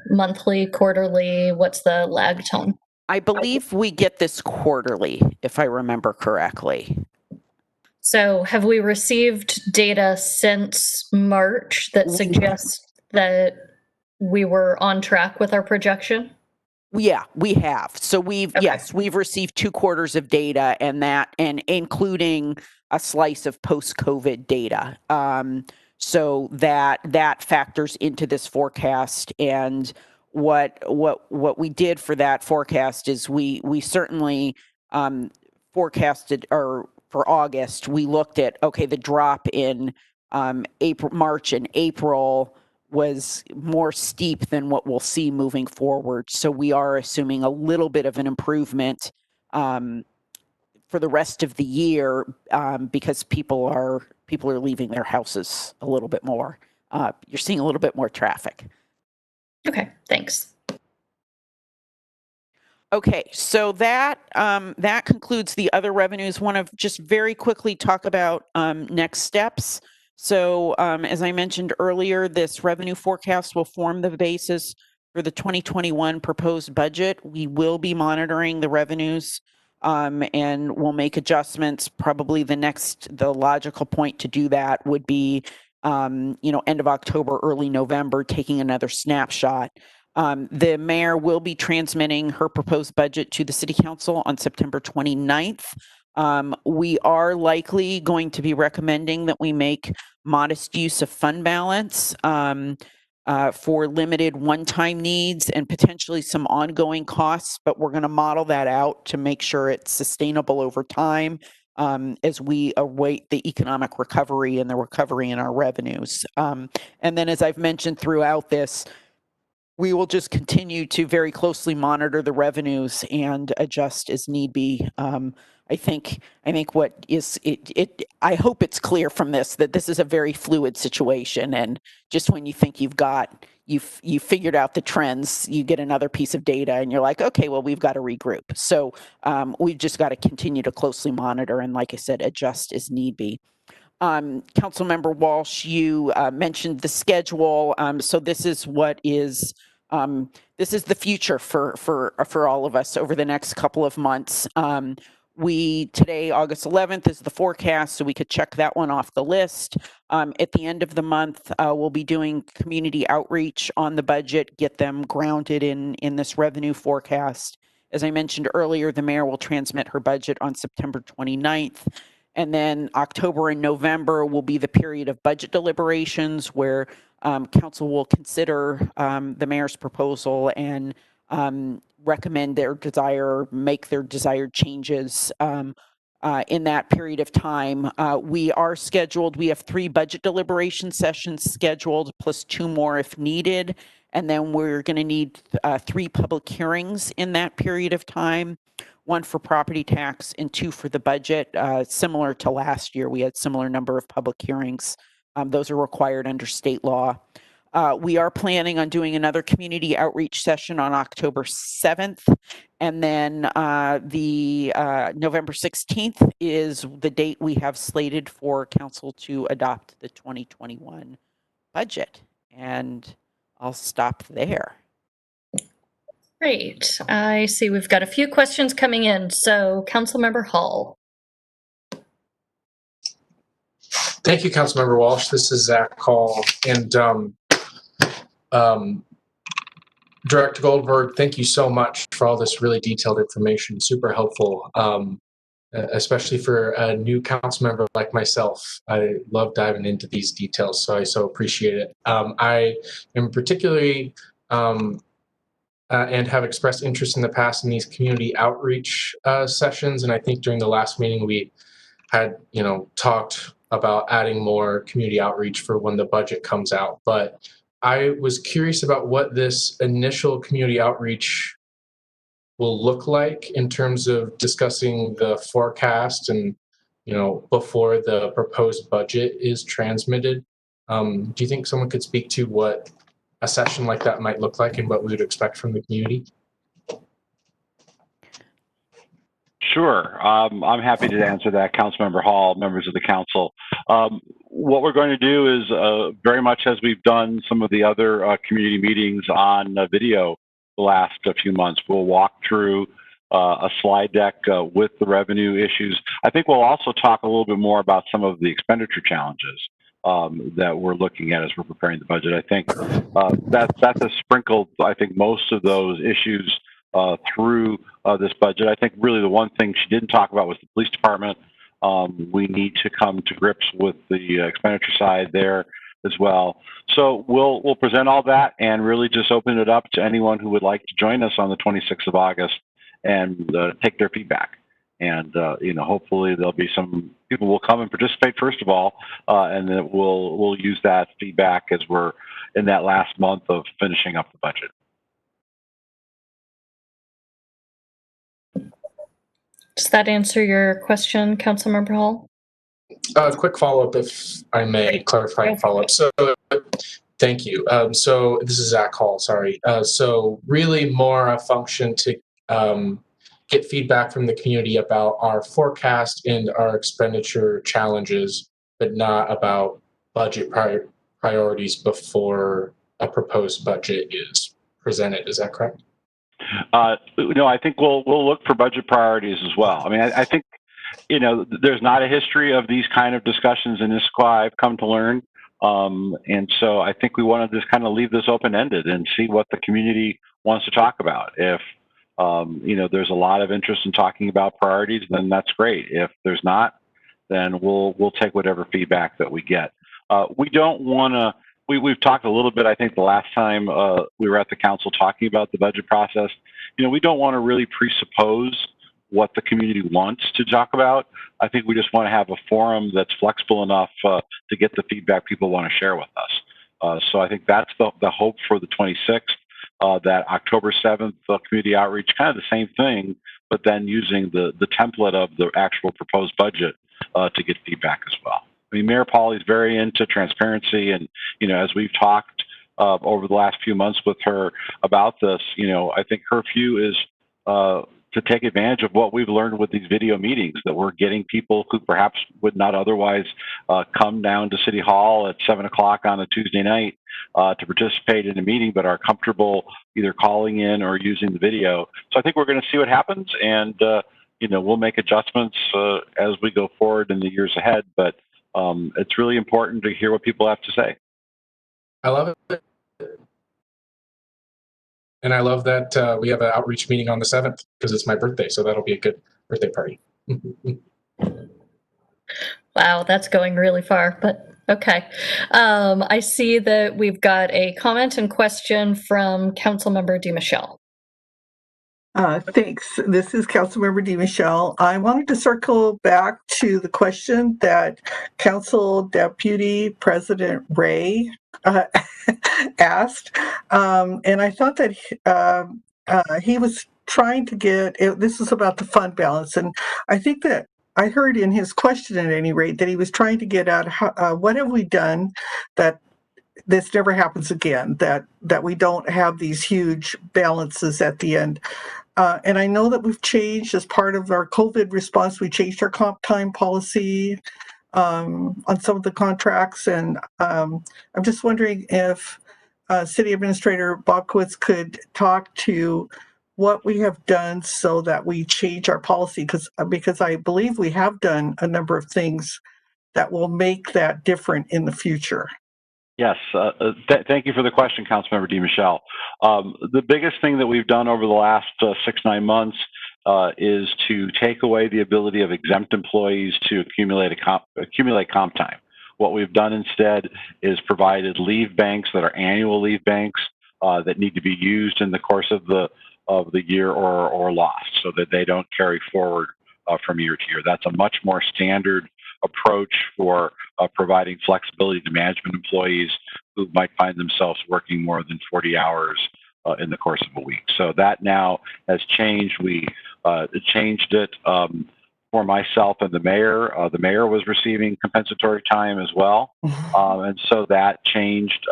monthly, quarterly? What's the lag time? I believe we get this quarterly, if I remember correctly. So have we received data since March that suggests that we were on track with our projection? Yeah, we have. So we've received 2 quarters of data, and including a slice of post-COVID data. So that factors into this forecast. And what we did for that forecast is we certainly forecasted, or for August, we looked at, okay, the drop in March and April was more steep than what we'll see moving forward. So we are assuming a little bit of an improvement for the rest of the year because people are leaving their houses a little bit more. You're seeing a little bit more traffic. Okay, thanks. Okay, so that concludes the other revenues. Want to just very quickly talk about next steps. So as I mentioned earlier, this revenue forecast will form the basis for the 2021 proposed budget. We will be monitoring the revenues and we'll make adjustments. Probably the logical point to do that would be, end of October, early November, taking another snapshot. The mayor will be transmitting her proposed budget to the city council on September 29th. We are likely going to be recommending that we make modest use of fund balance for limited one-time needs and potentially some ongoing costs, but we're going to model that out to make sure it's sustainable over time as we await the economic recovery and the recovery in our revenues. And then, as I've mentioned throughout this, we will just continue to very closely monitor the revenues and adjust as need be. I think what is it. I hope it's clear from this that this is a very fluid situation, and just when you think you figured out the trends, you get another piece of data, and you're like, okay, well, we've got to regroup. So we've just got to continue to closely monitor, and like I said, adjust as need be. Councilmember Walsh, you mentioned the schedule. So this is what is. This is the future for all of us over the next couple of months. Today, August 11th, is the forecast, so we could check that one off the list. At the end of the month, we'll be doing community outreach on the budget, get them grounded in this revenue forecast. As I mentioned earlier, the mayor will transmit her budget on September 29th. And then October and November will be the period of budget deliberations where council will consider the mayor's proposal and recommend make their desired changes in that period of time. We have 3 budget deliberation sessions scheduled, plus 2 more if needed. And then we're going to need 3 public hearings in that period of time. 1 for property tax and 2 for the budget. Similar to last year, we had similar number of public hearings. Those are required under state law. We are planning on doing another community outreach session on October 7th. And then the November 16th is the date we have slated for council to adopt the 2021 budget. And I'll stop there. Great. I see we've got a few questions coming in. So, Councilmember Hall. Thank you, Councilmember Walsh. This is Zach Hall. And Director Goldberg, thank you so much for all this really detailed information. Super helpful, especially for a new council member like myself. I love diving into these details, so I so appreciate it. I am particularly and have expressed interest in the past in these community outreach sessions. And I think during the last meeting we had, talked about adding more community outreach for when the budget comes out. But I was curious about what this initial community outreach will look like in terms of discussing the forecast and, before the proposed budget is transmitted. Do you think someone could speak to what a session like that might look like and what we would expect from the community? Sure. I'm happy to answer that, Councilmember Hall, members of the council. What we're going to do is very much as we've done some of the other community meetings on video the last few months. We'll walk through a slide deck with the revenue issues. I think we'll also talk a little bit more about some of the expenditure challenges that we're looking at as we're preparing the budget. I think that has sprinkled, most of those issues through this budget. I think really the one thing she didn't talk about was the police department. We need to come to grips with the expenditure side there as well. So we'll present all that and really just open it up to anyone who would like to join us on the 26th of August and take their feedback. And hopefully there'll be some people will come and participate first of all, and then we'll use that feedback as we're in that last month of finishing up the budget. Does that answer your question, Councilmember Hall? Quick follow-up, if I may, clarifying follow-up. So, thank you. So this is Zach Hall, sorry. So really more a function to get feedback from the community about our forecast and our expenditure challenges, but not about budget priorities before a proposed budget is presented. Is that correct? No, I think we'll look for budget priorities as well. I mean, I think, there's not a history of these kind of discussions in Issaquah, I've come to learn. And so I think we want to just kind of leave this open-ended and see what the community wants to talk about. If, there's a lot of interest in talking about priorities, then that's great. If there's not, then we'll take whatever feedback that we get. We don't want to, we've talked a little bit, I think, the last time we were at the council talking about the budget process. We don't want to really presuppose what the community wants to talk about. I think we just want to have a forum that's flexible enough to get the feedback people want to share with us. So I think that's the hope for the 26th, that October 7th community outreach, kind of the same thing, but then using the template of the actual proposed budget to get feedback as well. I mean, Mayor Pauly's very into transparency, and as we've talked over the last few months with her about this, I think her view is to take advantage of what we've learned with these video meetings, that we're getting people who perhaps would not otherwise come down to City Hall at 7 o'clock on a Tuesday night to participate in a meeting, but are comfortable either calling in or using the video. So I think we're going to see what happens, and we'll make adjustments as we go forward in the years ahead. But it's really important to hear what people have to say. I love it. And I love that we have an outreach meeting on the 7th because it's my birthday. So that'll be a good birthday party. Wow, that's going really far, but okay. I see that we've got a comment and question from Councilmember DiMichele. Thanks. This is Councilmember DiMichele. I wanted to circle back to the question that Council Deputy President Ray asked. And I thought that he was trying to get, this is about the fund balance. And I think that I heard in his question at any rate that he was trying to get at what have we done that this never happens again, that we don't have these huge balances at the end. And I know that we've changed as part of our COVID response, we changed our comp time policy on some of the contracts. And I'm just wondering if City Administrator Bobkowitz could talk to what we have done so that we change our policy, because I believe we have done a number of things that will make that different in the future. Yes, thank you for the question, Councilmember DiMichele. The biggest thing that we've done over the last 6-9 months is to take away the ability of exempt employees to accumulate comp time. What we've done instead is provided leave banks that are annual leave banks that need to be used in the course of the year or lost, so that they don't carry forward from year to year. That's a much more standard approach for providing flexibility to management employees who might find themselves working more than 40 hours in the course of a week. So that now has changed. We changed it for myself and the mayor. The mayor was receiving compensatory time as well. And so that changed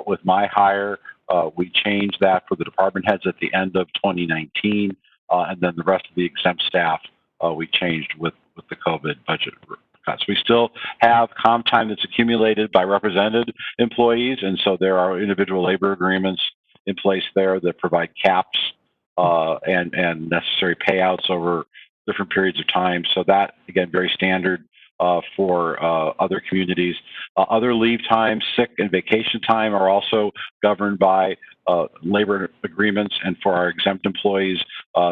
with my hire. We changed that for the department heads at the end of 2019. And then the rest of the exempt staff we changed with the COVID budget cuts. We still have comp time that's accumulated by represented employees, and so there are individual labor agreements in place there that provide caps and necessary payouts over different periods of time. So that, again, very standard for other communities. Other leave time, sick and vacation time are also governed by labor agreements, and for our exempt employees,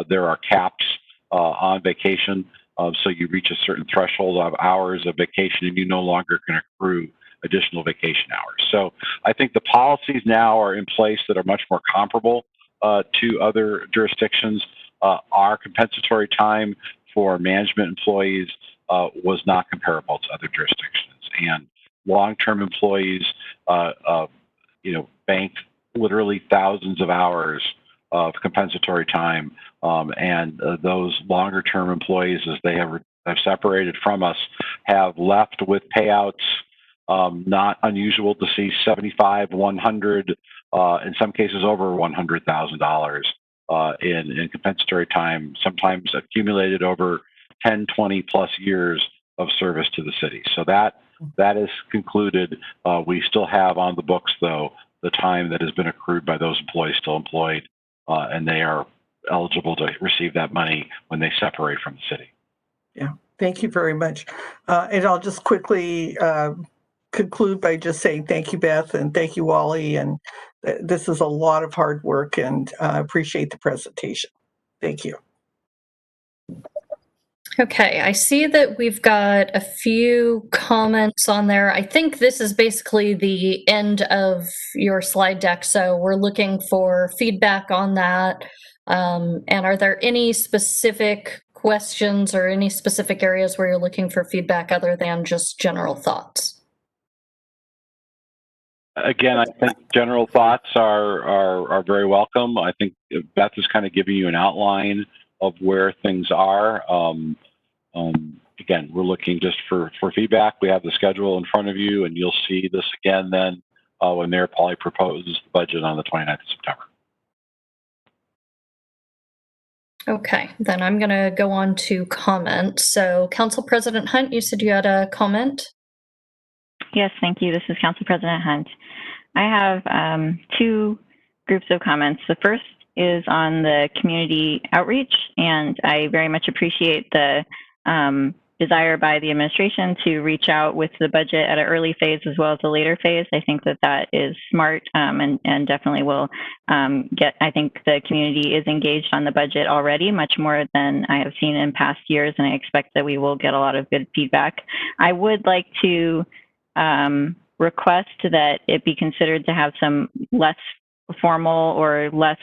there are caps on vacation. So you reach a certain threshold of hours of vacation and you no longer can accrue additional vacation hours. So I think the policies now are in place that are much more comparable to other jurisdictions. Our compensatory time for management employees was not comparable to other jurisdictions. And long-term employees, banked literally thousands of hours of compensatory time. And those longer-term employees, as they have separated from us, have left with payouts not unusual to see 75, 100, in some cases over $100,000 in compensatory time, sometimes accumulated over 10, 20 plus years of service to the city. So that is concluded. We still have on the books, though, the time that has been accrued by those employees still employed and they are eligible to receive that money when they separate from the city. Yeah, thank you very much. And I'll just quickly conclude by just saying thank you, Beth, and thank you, Wally. And this is a lot of hard work, and I appreciate the presentation. Thank you. Okay, I see that we've got a few comments on there. I think this is basically the end of your slide deck, so we're looking for feedback on that. And are there any specific questions or any specific areas where you're looking for feedback other than just general thoughts? Again, I think general thoughts are very welcome. I think Beth is kind of giving you an outline of where things are. Again, we're looking just for feedback. We have the schedule in front of you, and you'll see this again then when Mayor Pauley proposes the budget on the 29th of September. Okay, then I'm going to go on to comment. So, Council President Hunt, you said you had a comment? Yes, thank you. This is Council President Hunt. I have two groups of comments. The first is on the community outreach, and I very much appreciate the desire by the administration to reach out with the budget at an early phase as well as a later phase. I think that that is smart and definitely will I think the community is engaged on the budget already, much more than I have seen in past years, and I expect that we will get a lot of good feedback. I would like to request that it be considered to have some less formal or less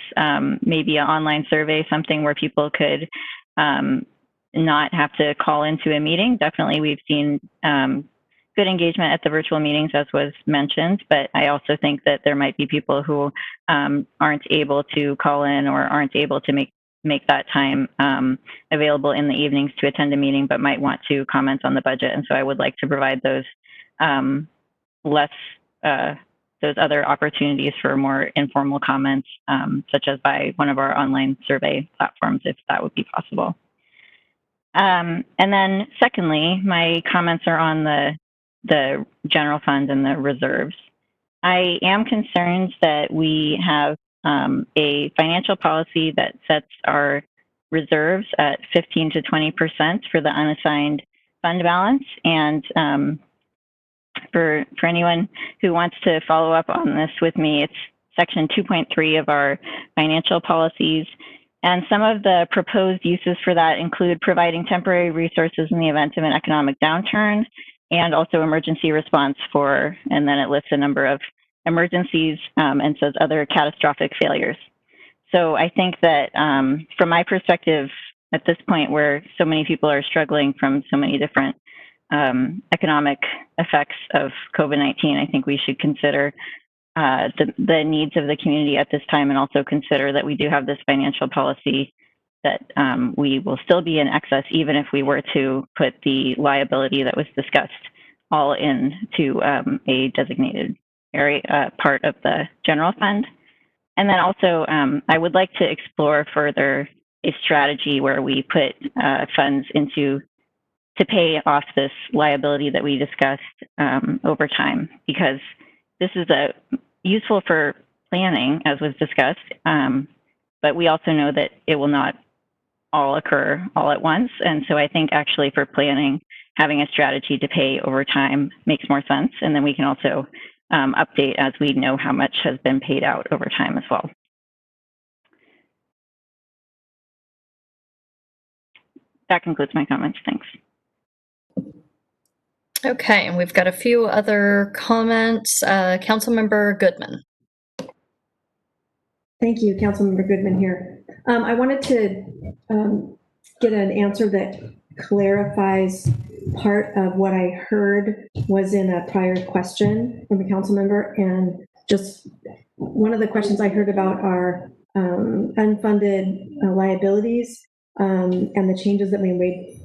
maybe an online survey, something where people could not have to call into a meeting. Definitely we've seen good engagement at the virtual meetings, as was mentioned, but I also think that there might be people who aren't able to call in or aren't able to make that time available in the evenings to attend a meeting, but might want to comment on the budget. And so I would like to provide those those other opportunities for more informal comments, such as by one of our online survey platforms, if that would be possible. And then secondly, my comments are on the general fund and the reserves. I am concerned that we have a financial policy that sets our reserves at 15 to 20% for the unassigned fund balance. And for anyone who wants to follow up on this with me, it's section 2.3 of our financial policies. And some of the proposed uses for that include providing temporary resources in the event of an economic downturn, and also emergency response for, and then it lists a number of emergencies and says other catastrophic failures. So I think that from my perspective, at this point where so many people are struggling from so many different economic effects of COVID-19, I think we should consider the needs of the community at this time, and also consider that we do have this financial policy that we will still be in excess, even if we were to put the liability that was discussed all into a designated area part of the general fund. And then also, I would like to explore further a strategy where we put funds into to pay off this liability that we discussed over time, because this is useful for planning, as was discussed, but we also know that it will not all occur all at once. And so I think actually for planning, having a strategy to pay over time makes more sense. And then we can also update as we know how much has been paid out over time as well. That concludes my comments. Thanks. Okay, and we've got a few other comments. Councilmember Goodman. Thank you, Councilmember Goodman here. I wanted to get an answer that clarifies part of what I heard was in a prior question from the council member, and just one of the questions I heard about are unfunded liabilities and the changes that we made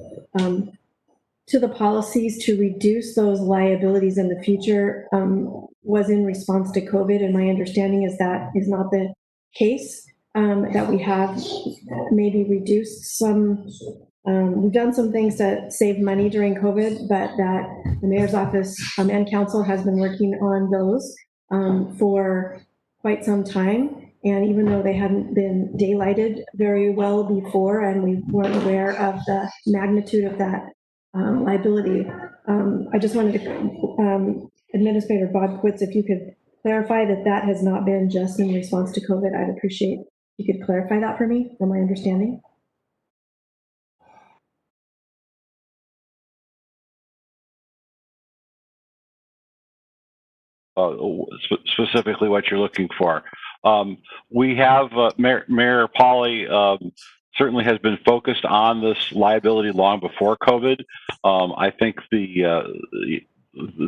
to the policies to reduce those liabilities in the future was in response to COVID, and my understanding is that is not the case, that we have maybe reduced some, we've done some things to save money during COVID, but that the mayor's office and council has been working on those for quite some time. And even though they hadn't been daylighted very well before, and we weren't aware of the magnitude of that liability, I just wanted to, Administrator Bob Quitz, if you could clarify that that has not been just in response to COVID, I'd appreciate if you could clarify that for me, from my understanding. Specifically what you're looking for. We have Mayor Polly certainly has been focused on this liability long before COVID. I think the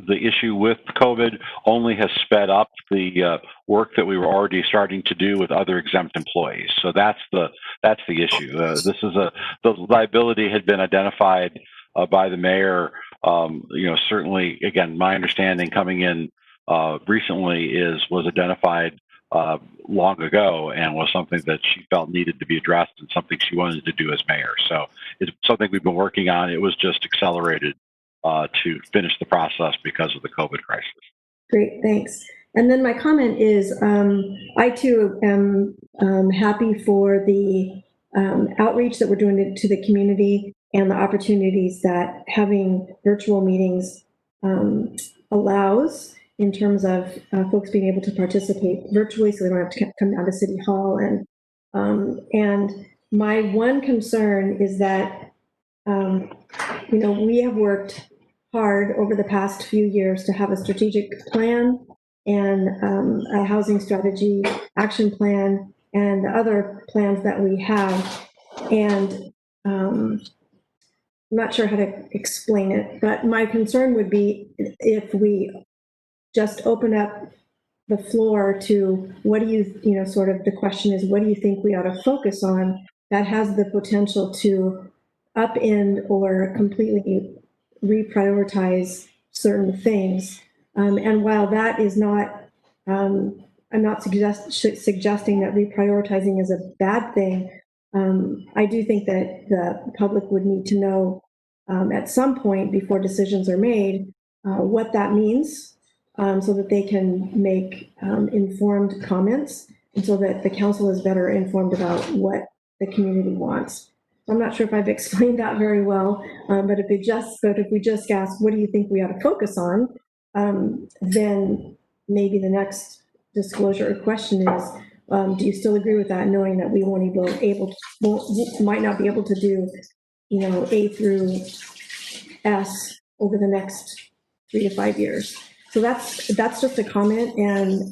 issue with COVID only has sped up the work that we were already starting to do with other exempt employees. So that's the issue. The liability had been identified by the mayor. Certainly, again, my understanding coming in recently was identified long ago and was something that she felt needed to be addressed and something she wanted to do as mayor. So it's something we've been working on. It was just accelerated to finish the process because of the COVID crisis. Great, thanks. And then my comment is, I too am happy for the outreach that we're doing to the community and the opportunities that having virtual meetings allows in terms of folks being able to participate virtually, so they don't have to come down to City Hall. And my one concern is that, we have worked hard over the past few years to have a strategic plan and a housing strategy action plan and the other plans that we have. And I'm not sure how to explain it, but my concern would be if we just open up the floor to what do you sort of the question is, what do you think we ought to focus on that has the potential to upend or completely reprioritize certain things. And while that is not, I'm not suggesting that reprioritizing is a bad thing, I do think that the public would need to know at some point before decisions are made what that means so that they can make informed comments and so that the council is better informed about what the community wants. I'm not sure if I've explained that very well, but if we just ask, what do you think we ought to focus on? Then maybe the next disclosure or question is, do you still agree with that, knowing that we might not be able to do, A through S over the next 3 to 5 years? So that's just a comment and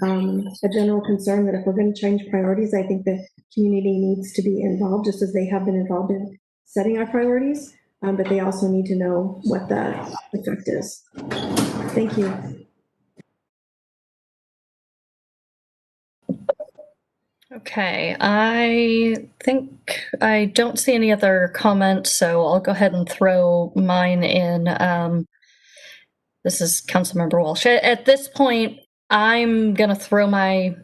a general concern that if we're going to change priorities, I think the community needs to be involved, just as they have been involved in setting our priorities, but they also need to know what the effect is. Thank you. Okay, I think I don't see any other comments, so I'll go ahead and throw mine in. This is Councilmember Walsh. At this point, I'm going to throw my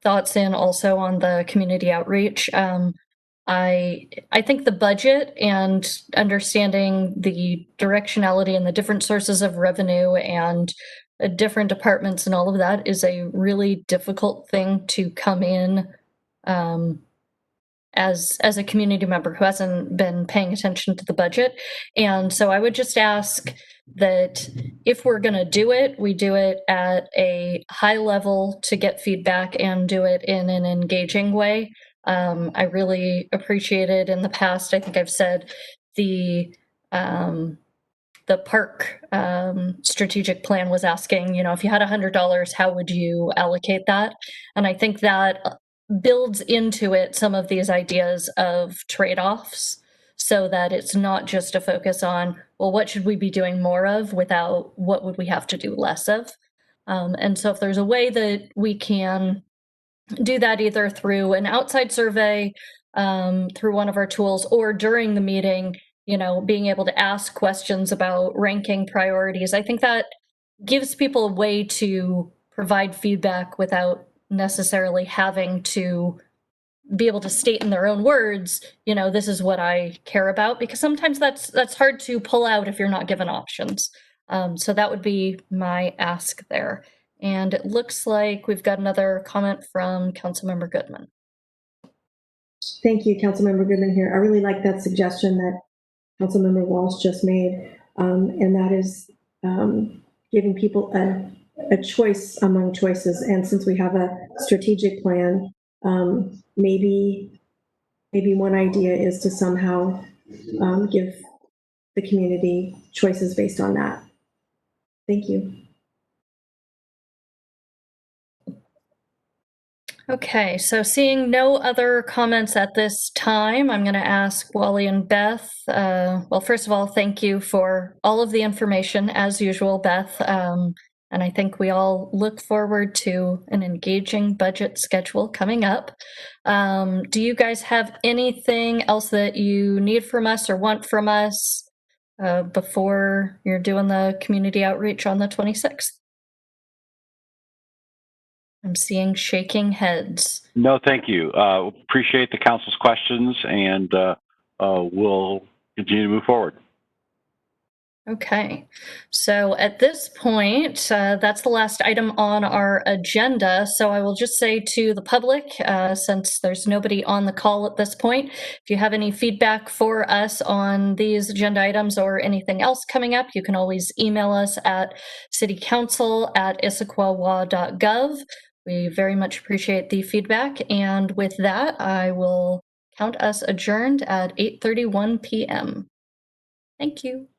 thoughts in also on the community outreach. I think the budget and understanding the directionality and the different sources of revenue and different departments and all of that is a really difficult thing to come in as a community member who hasn't been paying attention to the budget. And so I would just ask that if we're going to do it, we do it at a high level to get feedback and do it in an engaging way. I really appreciate it in the past. I think I've said the park strategic plan was asking, if you had $100, how would you allocate that? And I think that builds into it some of these ideas of trade-offs so that it's not just a focus on, well, what should we be doing more of without what would we have to do less of? And so if there's a way that we can do that either through an outside survey, through one of our tools, or during the meeting, being able to ask questions about ranking priorities, I think that gives people a way to provide feedback without necessarily having to be able to state in their own words, this is what I care about, because sometimes that's hard to pull out if you're not given options. So that would be my ask there. And it looks like we've got another comment from Councilmember Goodman. Thank you, Councilmember Goodman here. I really like that suggestion that Councilmember Walsh just made, and that is giving people a choice among choices. And since we have a strategic plan, maybe one idea is to somehow give the community choices based on that. Thank you. Okay, so seeing no other comments at this time, I'm going to ask Wally and Beth. Well, first of all, thank you for all of the information, as usual, Beth. And I think we all look forward to an engaging budget schedule coming up. Do you guys have anything else that you need from us or want from us before you're doing the community outreach on the 26th? I'm seeing shaking heads. No, thank you. Appreciate the council's questions, and we'll continue to move forward. Okay, so at this point, that's the last item on our agenda. So I will just say to the public, since there's nobody on the call at this point, if you have any feedback for us on these agenda items or anything else coming up, you can always email us at citycouncil@issaquahwa.gov. We very much appreciate the feedback. And with that, I will count us adjourned at 8:31 p.m. Thank you.